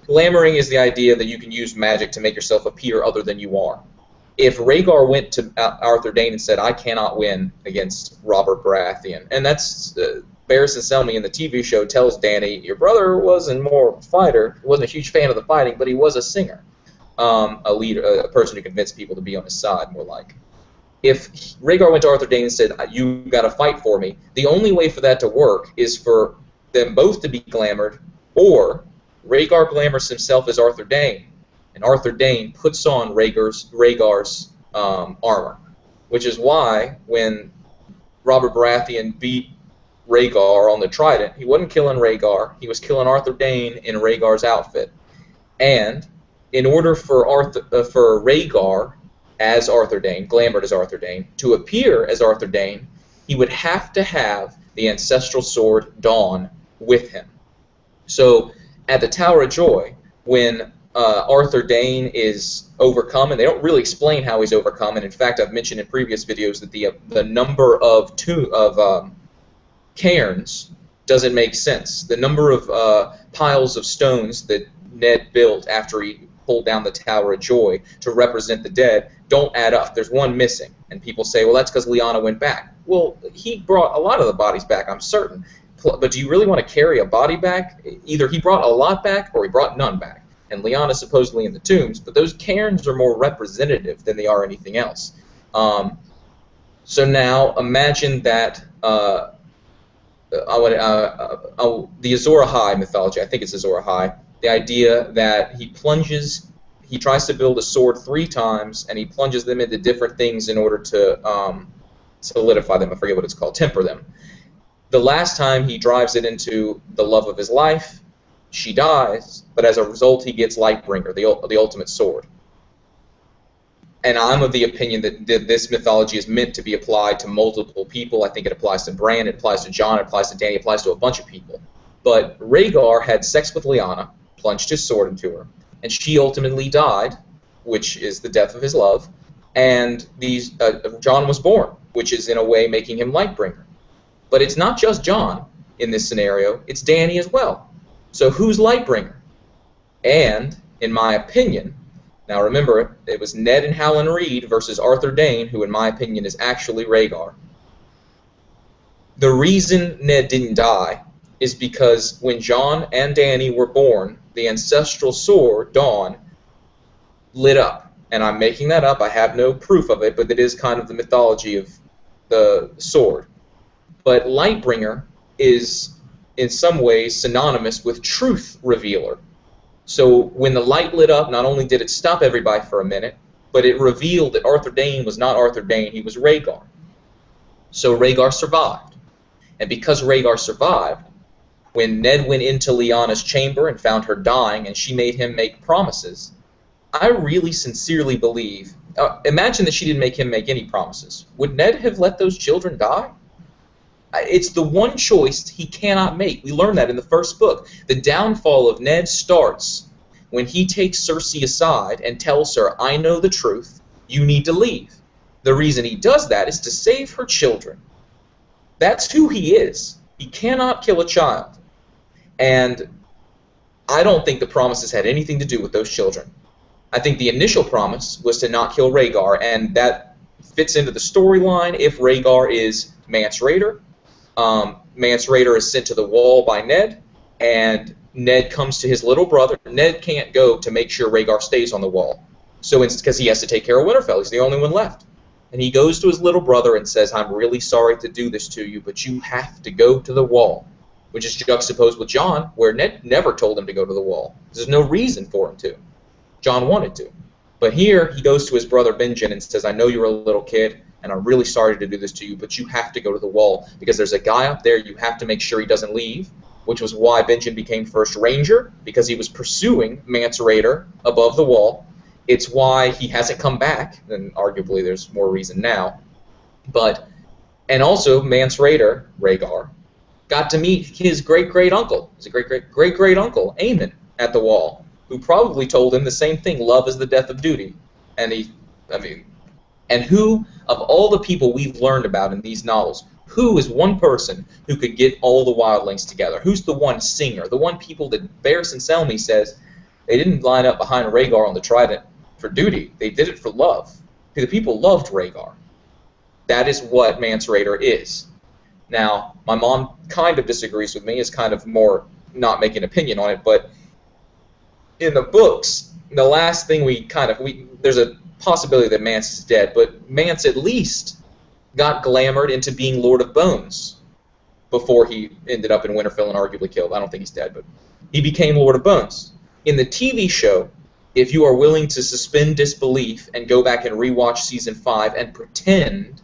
glamouring is the idea that you can use magic to make yourself appear other than you are. If Rhaegar went to Arthur Dayne and said, I cannot win against Robert Baratheon, and that's Barristan Selmy in the TV show tells Dany, your brother wasn't more of a fighter, he wasn't a huge fan of the fighting, but he was a singer, a leader, a person who convinced people to be on his side, more like. If Rhaegar went to Arthur Dayne and said, you got to fight for me, the only way for that to work is for them both to be glamoured, or Rhaegar glamours himself as Arthur Dayne, and Arthur Dayne puts on Rhaegar's armor, which is why when Robert Baratheon beat Rhaegar on the Trident, he wasn't killing Rhaegar, he was killing Arthur Dayne in Rhaegar's outfit. And in order for Rhaegar, as Arthur Dayne, glamoured as Arthur Dayne, to appear as Arthur Dayne, he would have to have the ancestral sword Dawn with him. So at the Tower of Joy, when Arthur Dayne is overcome, and they don't really explain how he's overcome, and in fact I've mentioned in previous videos that the number of cairns doesn't make sense. The number of piles of stones that Ned built after he pulled down the Tower of Joy to represent the dead don't add up. There's one missing, and people say, well, that's because Lyanna went back. Well, he brought a lot of the bodies back, I'm certain. But do you really want to carry a body back? Either he brought a lot back or he brought none back. And Lyanna's supposedly in the tombs, but those cairns are more representative than they are anything else. So now imagine that the Azor Ahai mythology, I think it's Azor Ahai, the idea that he tries to build a sword 3 times, and he plunges them into different things in order to solidify them. I forget what it's called, temper them. The last time he drives it into the love of his life, she dies, but as a result he gets Lightbringer, the ultimate sword. And I'm of the opinion that this mythology is meant to be applied to multiple people. I think it applies to Bran, it applies to Jon, it applies to Dany, it applies to a bunch of people. But Rhaegar had sex with Lyanna, plunged his sword into her, and she ultimately died, which is the death of his love, and Jon was born, which is in a way making him Lightbringer. But it's not just Jon in this scenario, it's Dany as well. So who's Lightbringer? And, in my opinion, now remember, it was Ned and Howland Reed versus Arthur Dayne, who in my opinion is actually Rhaegar. The reason Ned didn't die is because when Jon and Dany were born, the ancestral sword, Dawn, lit up. And I'm making that up, I have no proof of it, but it is kind of the mythology of the sword. But Lightbringer is, in some ways, synonymous with Truth Revealer. So when the light lit up, not only did it stop everybody for a minute, but it revealed that Arthur Dayne was not Arthur Dayne, he was Rhaegar. So Rhaegar survived. And because Rhaegar survived, when Ned went into Lyanna's chamber and found her dying and she made him make promises, I really sincerely believe, imagine that she didn't make him make any promises. Would Ned have let those children die? It's the one choice he cannot make. We learn that in the first book. The downfall of Ned starts when he takes Cersei aside and tells her, I know the truth, you need to leave. The reason he does that is to save her children. That's who he is. He cannot kill a child. And I don't think the promises had anything to do with those children. I think the initial promise was to not kill Rhaegar, and that fits into the storyline if Rhaegar is Mance Rayder. Mance Rayder is sent to the wall by Ned, and Ned comes to his little brother. Ned can't go to make sure Rhaegar stays on the wall, so because he has to take care of Winterfell. He's the only one left. And he goes to his little brother and says, I'm really sorry to do this to you, but you have to go to the wall, which is juxtaposed with Jon, where Ned never told him to go to the wall. There's no reason for him to. Jon wanted to. But here, he goes to his brother Benjen and says, I know you're a little kid, and I'm really sorry to do this to you, but you have to go to the wall, because there's a guy up there you have to make sure he doesn't leave, which was why Benjen became First Ranger, because he was pursuing Mance Rayder above the wall. It's why he hasn't come back, and arguably there's more reason now. And also, Mance Rayder, Rhaegar, got to meet his great-great-uncle, his great-great-great-uncle, Aemon, at the wall, who probably told him the same thing, love is the death of duty. And who, of all the people we've learned about in these novels, who is one person who could get all the wildlings together? Who's the one singer? The one people that Barristan Selmy says they didn't line up behind Rhaegar on the trident for duty. They did it for love. The people loved Rhaegar. That is what Mance Rayder is. Now, my mom kind of disagrees with me, is kind of more not making an opinion on it, but in the books, the last thing there's a possibility that Mance is dead, but Mance at least got glamoured into being Lord of Bones before he ended up in Winterfell and arguably killed. I don't think he's dead, but he became Lord of Bones. In the TV show, if you are willing to suspend disbelief and go back and rewatch Season 5 and pretend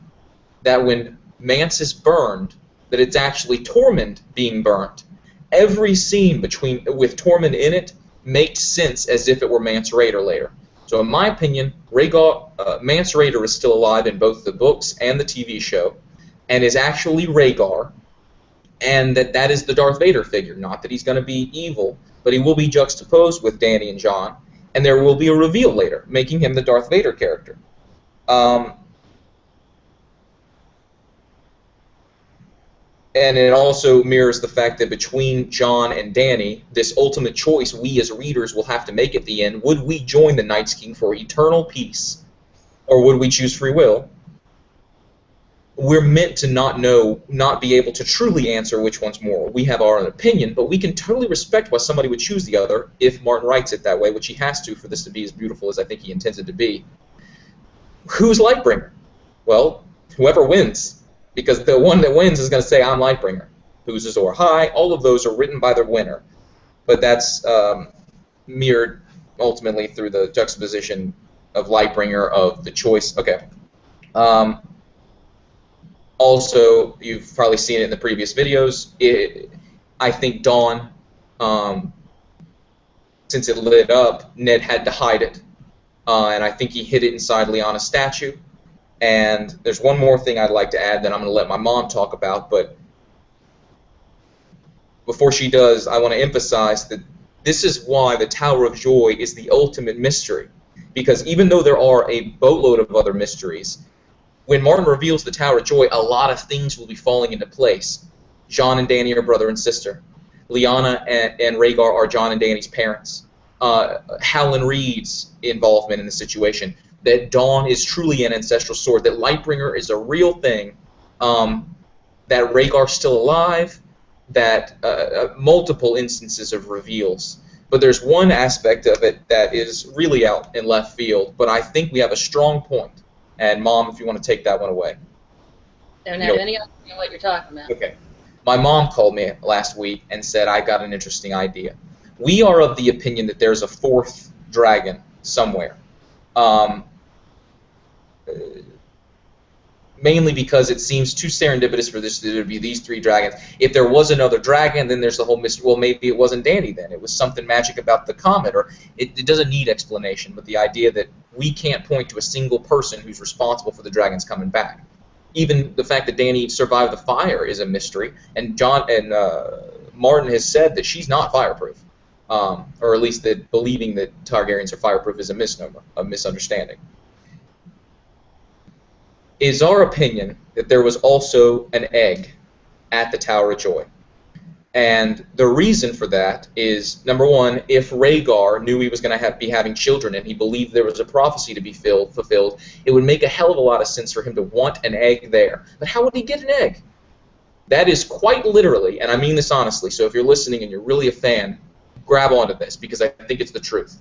that when Mance is burned, that it's actually Tormund being burnt, every scene with Tormund in it makes sense as if it were Mance Rayder later. So in my opinion, Mance Rayder is still alive in both the books and the TV show, and is actually Rhaegar, and that is the Darth Vader figure. Not that he's going to be evil, but he will be juxtaposed with Dany and Jon, and there will be a reveal later, making him the Darth Vader character. And it also mirrors the fact that between Jon and Dany, this ultimate choice we as readers will have to make at the end, would we join the Night's King for eternal peace, or would we choose free will? we're meant to not be able to truly answer which one's moral. We have our own opinion, but we can totally respect why somebody would choose the other if Martin writes it that way, which he has to for this to be as beautiful as I think he intends it to be. Who's Lightbringer? Well, whoever wins, because the one that wins is going to say, I'm Lightbringer. Who's Azor Ahai? All of those are written by the winner, but that's mirrored ultimately through the juxtaposition of Lightbringer of the choice. Okay. Also, you've probably seen it in the previous videos. I think Dawn, since it lit up, Ned had to hide it. And I think he hid it inside Lyanna's statue. And there's one more thing I'd like to add that I'm going to let my mom talk about, but before she does, I want to emphasize that this is why the Tower of Joy is the ultimate mystery. Because even though there are a boatload of other mysteries, when Martin reveals the Tower of Joy, a lot of things will be falling into place. Jon and Dany are brother and sister. Lyanna and Rhaegar are Jon and Dany's parents. Howland Reed's involvement in the situation. That Dawn is truly an ancestral sword. That Lightbringer is a real thing. That Rhaegar's still alive. That multiple instances of reveals. But there's one aspect of it that is really out in left field. But I think we have a strong point. And Mom, if you want to take that one away. Don't have any idea what you're talking about. Okay. My mom called me last week and said, I got an interesting idea. We are of the opinion that there's a fourth dragon somewhere. Mainly because it seems too serendipitous for this to be these three dragons. If there was another dragon, then there's the whole mystery. Well, maybe it wasn't Dany then. It was something magic about the comet, or it doesn't need explanation. But the idea that we can't point to a single person who's responsible for the dragons coming back. Even the fact that Dany survived the fire is a mystery, and Martin has said that she's not fireproof, or at least that believing that Targaryens are fireproof is a misnomer, a misunderstanding. Is our opinion that there was also an egg at the Tower of Joy. And the reason for that is, number one, if Rhaegar knew he was going to be having children and he believed there was a prophecy to be fulfilled, it would make a hell of a lot of sense for him to want an egg there. But how would he get an egg? That is quite literally, and I mean this honestly, so if you're listening and you're really a fan, grab onto this because I think it's the truth.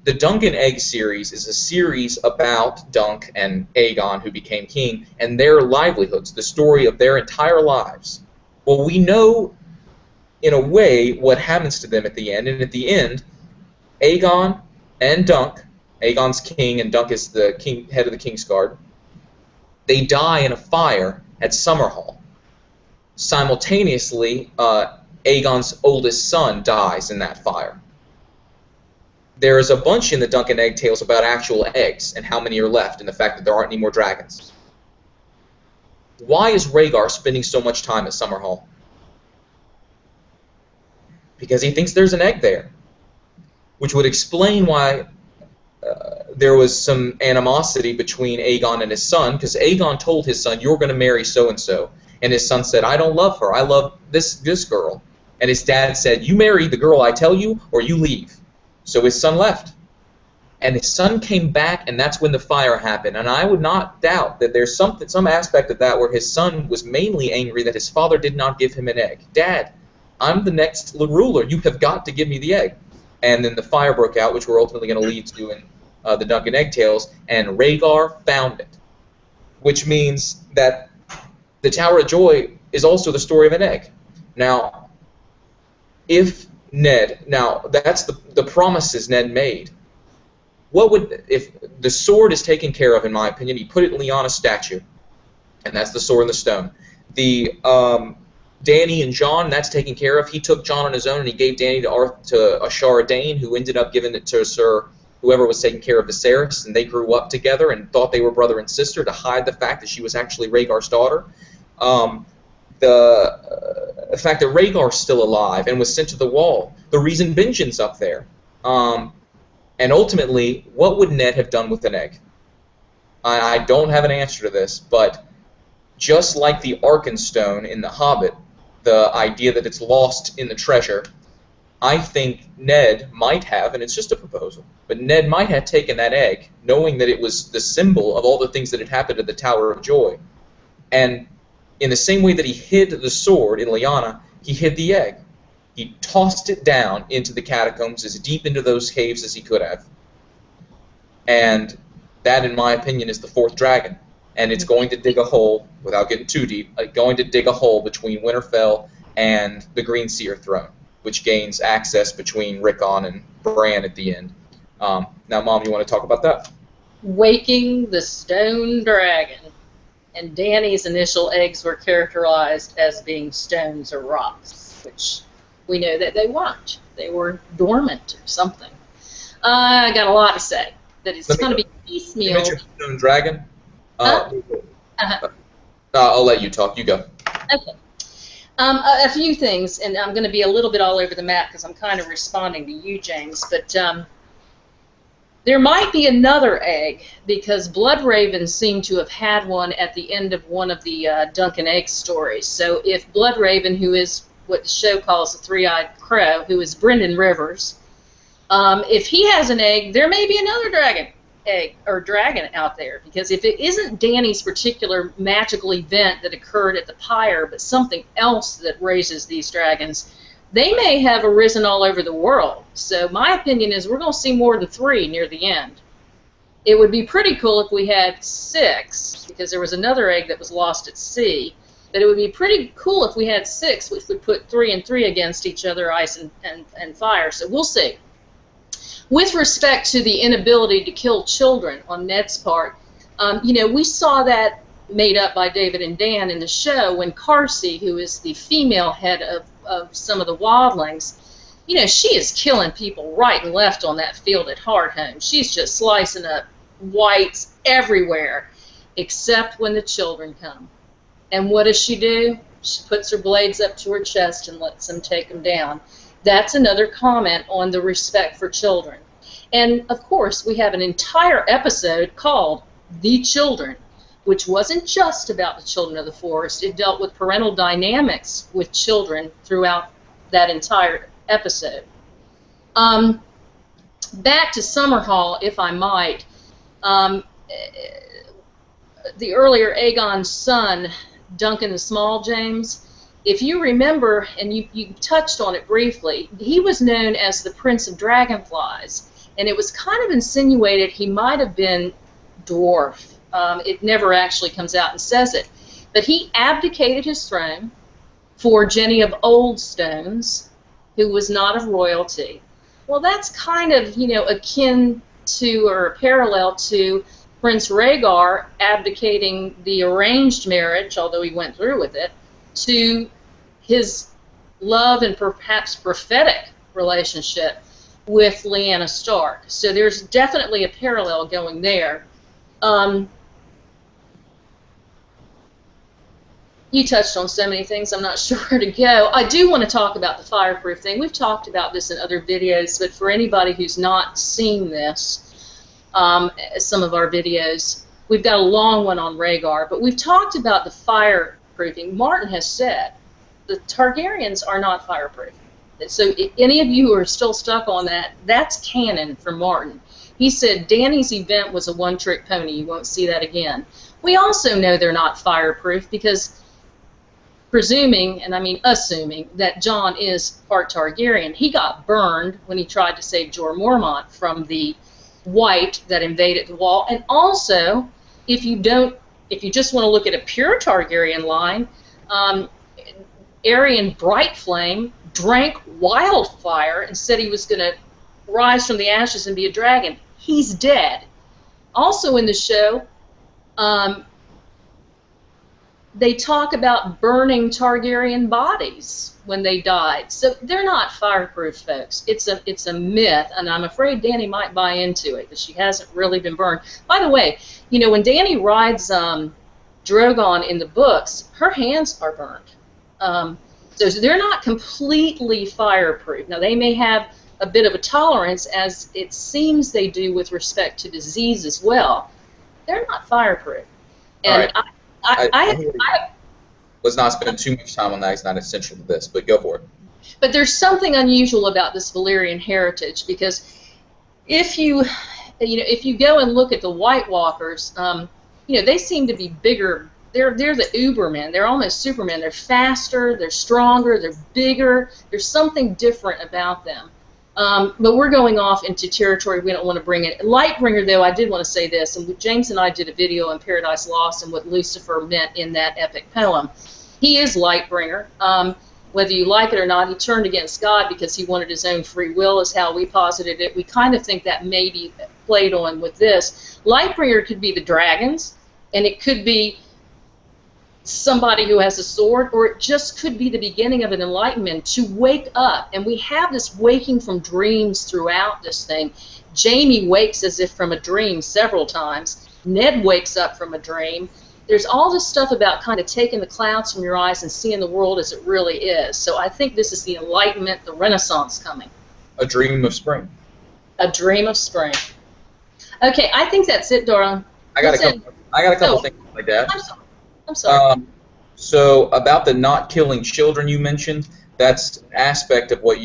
The Dunk and Egg series is a series about Dunk and Aegon, who became king, and their livelihoods, the story of their entire lives. Well, we know, in a way, what happens to them at the end, and at the end, Aegon and Dunk, Aegon's king and Dunk is the head of the Kingsguard, they die in a fire at Summerhall. Simultaneously, Aegon's oldest son dies in that fire. There is a bunch in the Dunk and Egg tales about actual eggs and how many are left and the fact that there aren't any more dragons. Why is Rhaegar spending so much time at Summerhall? Because he thinks there's an egg there, which would explain why there was some animosity between Aegon and his son, because Aegon told his son, you're going to marry so-and-so, and his son said, I don't love her, I love this girl. And his dad said, you marry the girl I tell you, or you leave. So his son left. And his son came back, and that's when the fire happened. And I would not doubt that there's some aspect of that where his son was mainly angry that his father did not give him an egg. Dad, I'm the next ruler. You have got to give me the egg. And then the fire broke out, which we're ultimately going to lead to in the Dunk and Egg tales, and Rhaegar found it. Which means that the Tower of Joy is also the story of an egg. Now, if Ned, now that's the promises Ned made. What would, if the sword is taken care of, in my opinion, he put it in Lyanna's statue, and that's the sword in the stone. The Dany and Jon, that's taken care of. He took Jon on his own, and he gave Dany to Ashara Dane, who ended up giving it to whoever was taking care of Viserys, and they grew up together and thought they were brother and sister to hide the fact that she was actually Rhaegar's daughter. The fact that Rhaegar's still alive and was sent to the Wall, the reason Benjen's up there. And ultimately, what would Ned have done with an egg? I don't have an answer to this, but just like the Arkenstone in The Hobbit, the idea that it's lost in the treasure, I think Ned might have, and it's just a proposal, but Ned might have taken that egg, knowing that it was the symbol of all the things that had happened at the Tower of Joy, And in the same way that he hid the sword in Lyanna, he hid the egg. He tossed it down into the catacombs, as deep into those caves as he could have. And that, in my opinion, is the fourth dragon. And it's going to dig a hole, without getting too deep, going to dig a hole between Winterfell and the Green Seer throne, which gains access between Rickon and Bran at the end. Now, Mom, you want to talk about that? Waking the stone dragon. And Dany's initial eggs were characterized as being stones or rocks, which we know that they weren't. They were dormant or something. I got a lot to say. That it's going to be piecemeal. You mentioned stone dragon. I'll let you talk. You go. Okay. A few things, and I'm going to be a little bit all over the map because I'm kind of responding to you, James, but there might be another egg because Bloodraven seemed to have had one at the end of one of the Dunk and Egg stories. So if Bloodraven, who is what the show calls the Three-Eyed Crow, who is Brynden Rivers, if he has an egg, there may be another dragon out there, because if it isn't Dany's particular magical event that occurred at the pyre, but something else that raises these dragons, they may have arisen all over the world. So my opinion is we're going to see more than 3 near the end. It would be pretty cool if we had 6, because there was another egg that was lost at sea. But it would be pretty cool if we had 6, which would put 3 and 3 against each other, ice and fire. So we'll see. With respect to the inability to kill children on Ned's part, we saw that made up by David and Dan in the show when Carsey, who is the female head of some of the wildlings, she is killing people right and left on that field at Hardhome. She's just slicing up whites everywhere, except when the children come. And what does she do? She puts her blades up to her chest and lets them take them down. That's another comment on the respect for children. And, of course, we have an entire episode called The Children, which wasn't just about the children of the forest. It dealt with parental dynamics with children throughout that entire episode. Back to Summerhall, if I might. The earlier Aegon's son, Duncan the Small, James, if you remember, and you touched on it briefly, he was known as the Prince of Dragonflies, and it was kind of insinuated he might have been dwarf. It never actually comes out and says it. But he abdicated his throne for Jenny of Oldstones, who was not of royalty. Well, that's kind of, akin to or parallel to Prince Rhaegar abdicating the arranged marriage, although he went through with it, to his love and perhaps prophetic relationship with Lyanna Stark. So there's definitely a parallel going there. You touched on so many things, I'm not sure where to go. I do want to talk about the fireproof thing. We've talked about this in other videos, but for anybody who's not seen this, some of our videos, we've got a long one on Rhaegar, but we've talked about the fireproofing. Martin has said the Targaryens are not fireproof. So if any of you who are still stuck on that, that's canon for Martin. He said Dany's event was a one-trick pony. You won't see that again. We also know they're not fireproof because presuming, and I mean assuming, that Jon is part Targaryen, he got burned when he tried to save Jorah Mormont from the White that invaded the Wall. And also, if you just want to look at a pure Targaryen line, Aerion Brightflame drank wildfire and said he was going to rise from the ashes and be a dragon. He's dead. Also in the show, they talk about burning Targaryen bodies when they died. So they're not fireproof, folks. It's a myth, and I'm afraid Dany might buy into it because she hasn't really been burned. By the way, when Dany rides Drogon in the books, her hands are burned. So they're not completely fireproof. Now, they may have a bit of a tolerance, as it seems they do with respect to disease as well. They're not fireproof. And all right. I let's not spend too much time on that. It's not essential to this, but go for it. But there's something unusual about this Valyrian heritage, because if you go and look at the White Walkers, they seem to be bigger they're the Ubermen. They're almost Supermen. They're faster, they're stronger, they're bigger. There's something different about them. But we're going off into territory we don't want to bring in. Lightbringer, though, I did want to say this, and James and I did a video on Paradise Lost and what Lucifer meant in that epic poem. He is Lightbringer. Whether you like it or not, he turned against God because he wanted his own free will, is how we posited it. We kind of think that may be played on with this. Lightbringer could be the dragons, and it could be somebody who has a sword, or it just could be the beginning of an enlightenment to wake up. And we have this waking from dreams throughout this thing. Jaime wakes as if from a dream several times. Ned wakes up from a dream. There's all this stuff about kind of taking the clouds from your eyes and seeing the world as it really is. So I think this is the enlightenment, the Renaissance coming. A dream of spring. A dream of spring. Okay, I think that's it, darling. I got a couple things like that. I'm sorry. So about the not killing children you mentioned, that's an aspect of what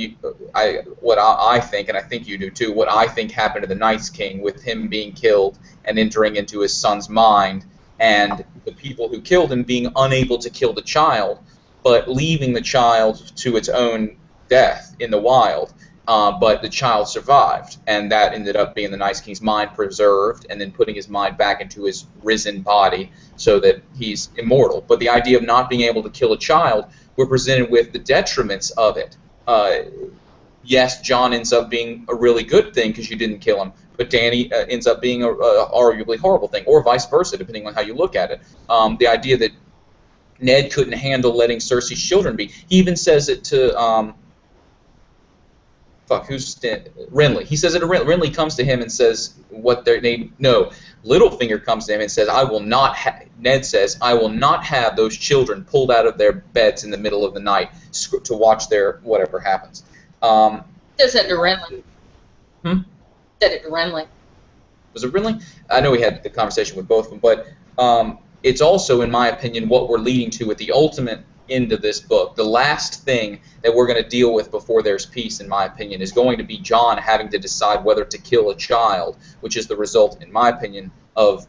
I think, and I think you do too, what I think happened to the Night's King with him being killed and entering into his son's mind, and the people who killed him being unable to kill the child, but leaving the child to its own death in the wild. But the child survived, and that ended up being the Night's King's mind preserved, and then putting his mind back into his risen body so that he's immortal. But the idea of not being able to kill a child, we're presented with the detriments of it. Yes, Jon ends up being a really good thing because you didn't kill him, but Dany ends up being a arguably horrible thing, or vice versa, depending on how you look at it. The idea that Ned couldn't handle letting Cersei's children be. He even says it to... Renly. He says it to Renly. Renly comes to him and says what their name. No, Littlefinger comes to him and says, "I will not." Ned says, "I will not have those children pulled out of their beds in the middle of the night to watch their whatever happens." Says that to Renly. Said it to Renly. Was it Renly? I know we had the conversation with both of them, but it's also, in my opinion, what we're leading to at the ultimate end of this book. The last thing that we're going to deal with before there's peace, in my opinion, is going to be Jon having to decide whether to kill a child, which is the result, in my opinion, of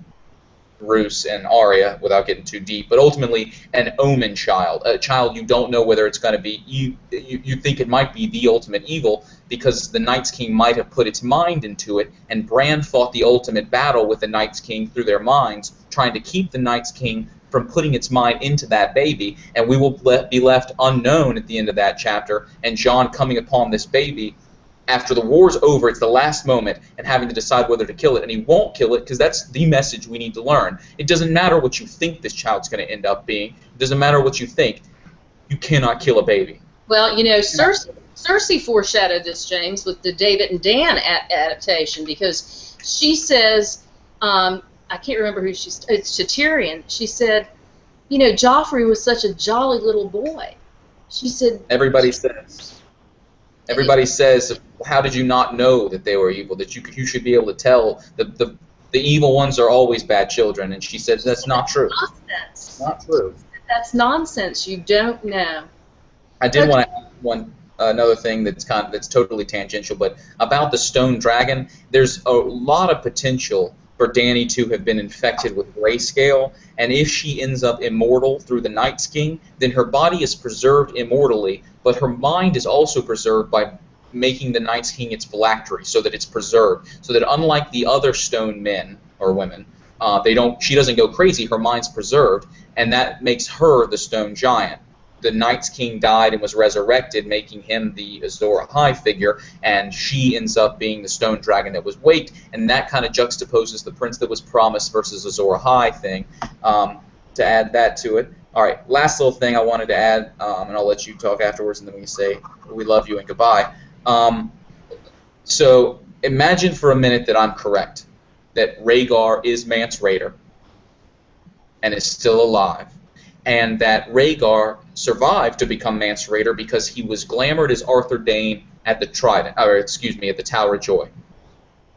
Roose and Arya, without getting too deep, but ultimately an omen child, a child you don't know whether it's going to be, you think it might be the ultimate evil, because the Night's King might have put its mind into it, and Bran fought the ultimate battle with the Night's King through their minds, trying to keep the Night's King from putting its mind into that baby, and we will be left unknown at the end of that chapter, and Jon coming upon this baby after the war's over, it's the last moment, and having to decide whether to kill it, and he won't kill it because that's the message we need to learn. It doesn't matter what you think this child's going to end up being. It doesn't matter what you think. You cannot kill a baby. Well, you know, Cersei foreshadowed this, James, with the David and Dan adaptation, because she says, I can't remember who it's to Tyrion. She said, you know, Joffrey was such a jolly little boy. She said... Everybody says, how did you not know that they were evil? That you should be able to tell the evil ones are always bad children. And she says that's not true. Nonsense. Not true. That's nonsense. You don't know. I did want to add another thing that's totally tangential, but about the stone dragon, there's a lot of potential for Dany to have been infected with grayscale, and if she ends up immortal through the Night's King, then her body is preserved immortally, but her mind is also preserved by making the Night's King its phylactery, so that it's preserved, so that unlike the other stone men or women, she doesn't go crazy, her mind's preserved, and that makes her the stone giant. The Night's King died and was resurrected, making him the Azor Ahai figure, and she ends up being the stone dragon that was waked, and that kind of juxtaposes the prince that was promised versus Azor Ahai thing, to add that to it. All right, last little thing I wanted to add, and I'll let you talk afterwards, and then we can say we love you and goodbye. So imagine for a minute that I'm correct, that Rhaegar is Mance Rayder and is still alive, and that Rhaegar survived to become Mance Rayder because he was glamored as Arthur Dayne at the at the Tower of Joy.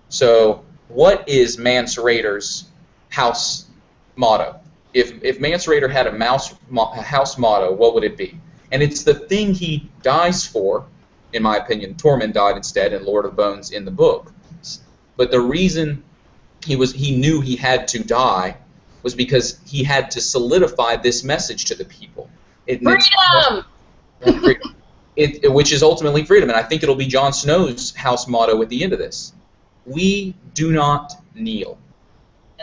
So, what is Mance Rayder's house motto? If Mance Rayder had a house motto, what would it be? And it's the thing he dies for, in my opinion. Tormund died instead in Lord of Bones in the book. But the reason he knew he had to die was because he had to solidify this message to the people. Freedom! Which is ultimately freedom, and I think it'll be Jon Snow's house motto at the end of this. We do not kneel.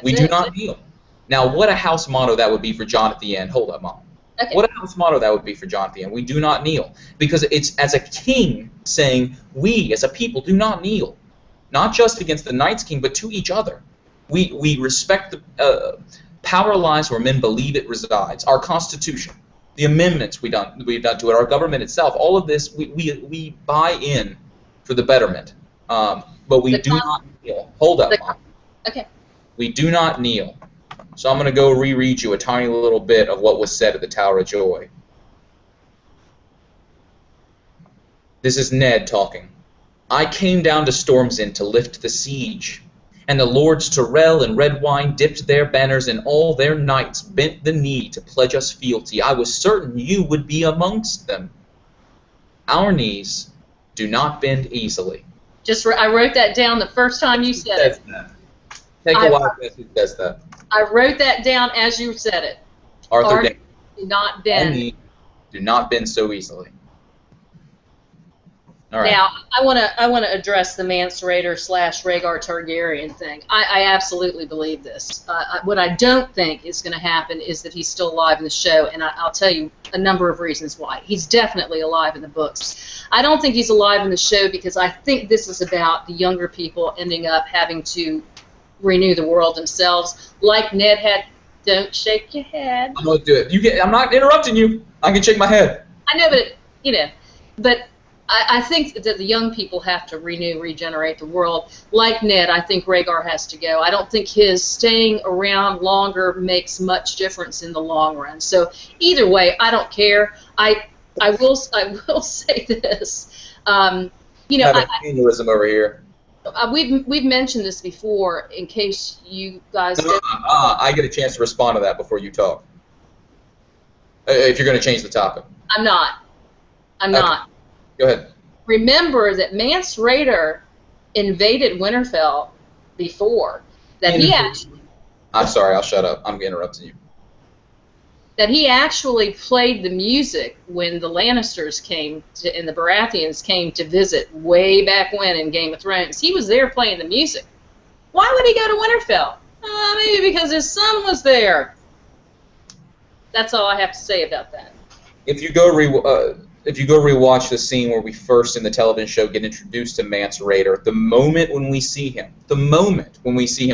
We do not kneel. Now, what a house motto that would be for Jon at the end. Hold up, Mom. Okay. What a house motto that would be for Jon at the end. We do not kneel. Because it's as a king saying, we as a people do not kneel. Not just against the Night's King, but to each other. We respect the power lies where men believe it resides. Our Constitution, the amendments we've done to it, our government itself, all of this, we buy in for the betterment. But we do not kneel. Hold up, Mom. Okay. We do not kneel. So I'm going to go reread you a tiny little bit of what was said at the Tower of Joy. This is Ned talking. I came down to Storm's End to lift the siege, and the lords Tyrell and Redwine dipped their banners, and all their knights bent the knee to pledge us fealty. I was certain you would be amongst them. Our knees do not bend easily. I wrote that down the first time you said it. Take a wild guess who says that. I wrote that down as you said it. Arthur Dayne. Do not bend. Do not bend so easily. All right. Now, I want to address the Mance Rayder / Rhaegar Targaryen thing. I absolutely believe this. What I don't think is going to happen is that he's still alive in the show, and I'll tell you a number of reasons why. He's definitely alive in the books. I don't think he's alive in the show because I think this is about the younger people ending up having to renew the world themselves, like Ned had. Don't shake your head. I'm going to do it. I'm not interrupting you. I can shake my head. I know, but I think that the young people have to regenerate the world. Like Ned, I think Rhaegar has to go. I don't think his staying around longer makes much difference in the long run. So either way, I don't care. I will say this. Have an aneurysm over here. We've mentioned this before. In case you guys don't. I get a chance to respond to that before you talk. If you're going to change the topic. I'm not. Go ahead. Remember that Mance Rayder invaded Winterfell before. I'm sorry, I'll shut up. I'm interrupting you. That he actually played the music when the Lannisters and the Baratheons came to visit way back when in Game of Thrones. He was there playing the music. Why would he go to Winterfell? Maybe because his son was there. That's all I have to say about that. If you go rewatch the scene where we first in the television show get introduced to Mance Rayder, the moment when we see him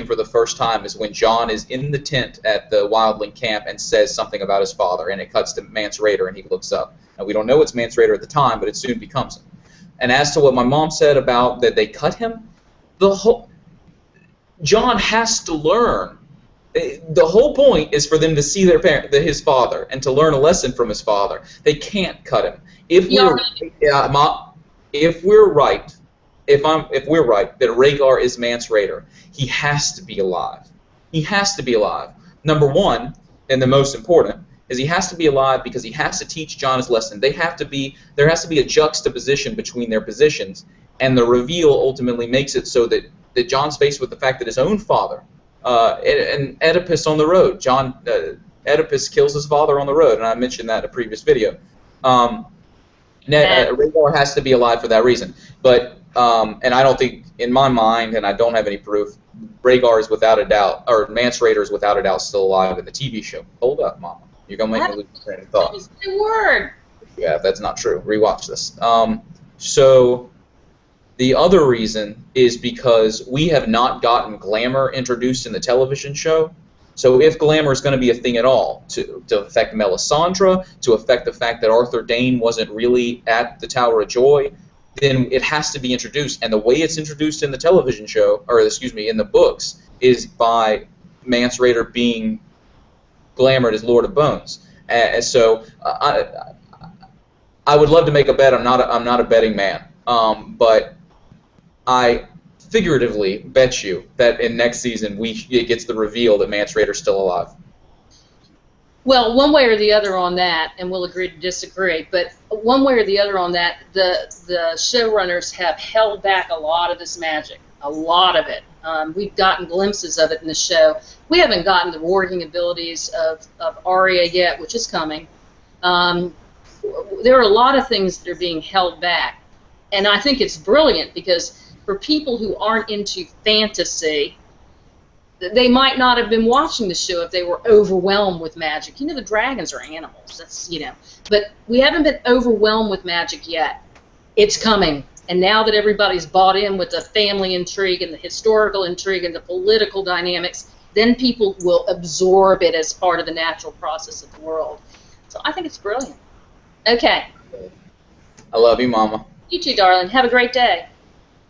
for the first time is when Jon is in the tent at the Wildling camp and says something about his father, and it cuts to Mance Rayder and he looks up. Now we don't know it's Mance Rayder at the time, but it soon becomes him. And as to what my mom said about that they cut him, Jon has to learn. The whole point is for them to see his father and to learn a lesson from his father. They can't cut him. If we're right that Rhaegar is Mance Rayder, he has to be alive. He has to be alive. Number one, and the most important, is he has to be alive because he has to teach Jon his lesson. There has to be a juxtaposition between their positions, and the reveal ultimately makes it so that Jon's faced with the fact that his own father, and Oedipus on the road. Oedipus kills his father on the road, and I mentioned that in a previous video. Rhaegar has to be alive for that reason. But and I don't think, in my mind, and I don't have any proof, Rhaegar is without a doubt, or Mance Rayder is without a doubt still alive in the TV show. Hold up, Mama. You're going to make me lose my train of thought. That is my word. Yeah, that's not true. Rewatch this. So the other reason is because we have not gotten glamour introduced in the television show. So if glamour is going to be a thing at all, to affect Melisandre, to affect the fact that Arthur Dayne wasn't really at the Tower of Joy, then it has to be introduced. And the way it's introduced in the television show, or excuse me, in the books, is by Mance Rayder being glamored as Lord of Bones. So I would love to make a bet. I'm not a betting man, but I figuratively bet you that in next season it gets the reveal that Mance Rayder's still alive. Well, one way or the other on that, and we'll agree to disagree, but one way or the other on that, the showrunners have held back a lot of this magic. a lot of it. We've gotten glimpses of it in the show. We haven't gotten the warging abilities of Arya yet, which is coming. There are a lot of things that are being held back, and I think it's brilliant because for people who aren't into fantasy, they might not have been watching the show if they were overwhelmed with magic. You know, the dragons are animals. That's, you know, but we haven't been overwhelmed with magic yet. It's coming. And now that everybody's bought in with the family intrigue and the historical intrigue and the political dynamics, then people will absorb it as part of the natural process of the world. So I think it's brilliant. Okay. I love you, Mama. You too, darling. Have a great day.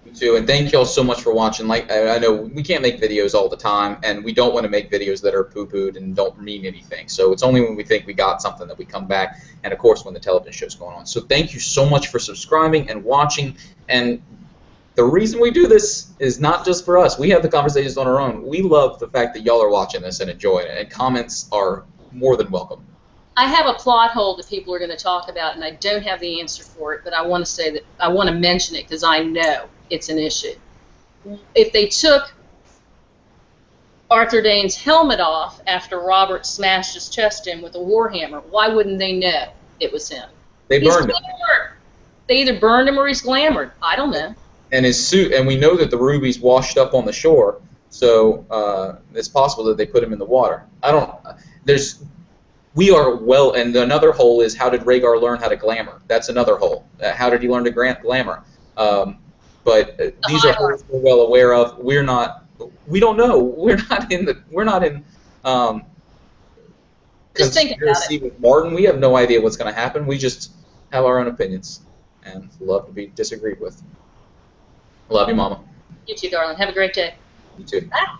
You too, and thank you all so much for watching. Like, I know we can't make videos all the time, and we don't want to make videos that are poo-pooed and don't mean anything. So it's only when we think we got something that we come back, and of course when the television show's going on. So thank you so much for subscribing and watching. And the reason we do this is not just for us. We have the conversations on our own. We love the fact that y'all are watching this and enjoying it, and comments are more than welcome. I have a plot hole that people are going to talk about, and I don't have the answer for it, but I want to say that I want to mention it because I know it's an issue. If they took Arthur Dayne's helmet off after Robert smashed his chest in with a warhammer, why wouldn't they know it was him? They burned him. They either burned him or he's glamoured. I don't know. And his suit, and we know that the rubies washed up on the shore, so it's possible that they put him in the water. I don't. We are well, and another hole is how did Rhaegar learn how to glamour? That's another hole. How did he learn to glamour? But these are holes we're well aware of. We're not. We don't know. We're not in the. We're not in. Just think about it. With Martin, we have no idea what's going to happen. We just have our own opinions and love to be disagreed with. Love you, Mama. You too, darling. Have a great day. You too. Bye.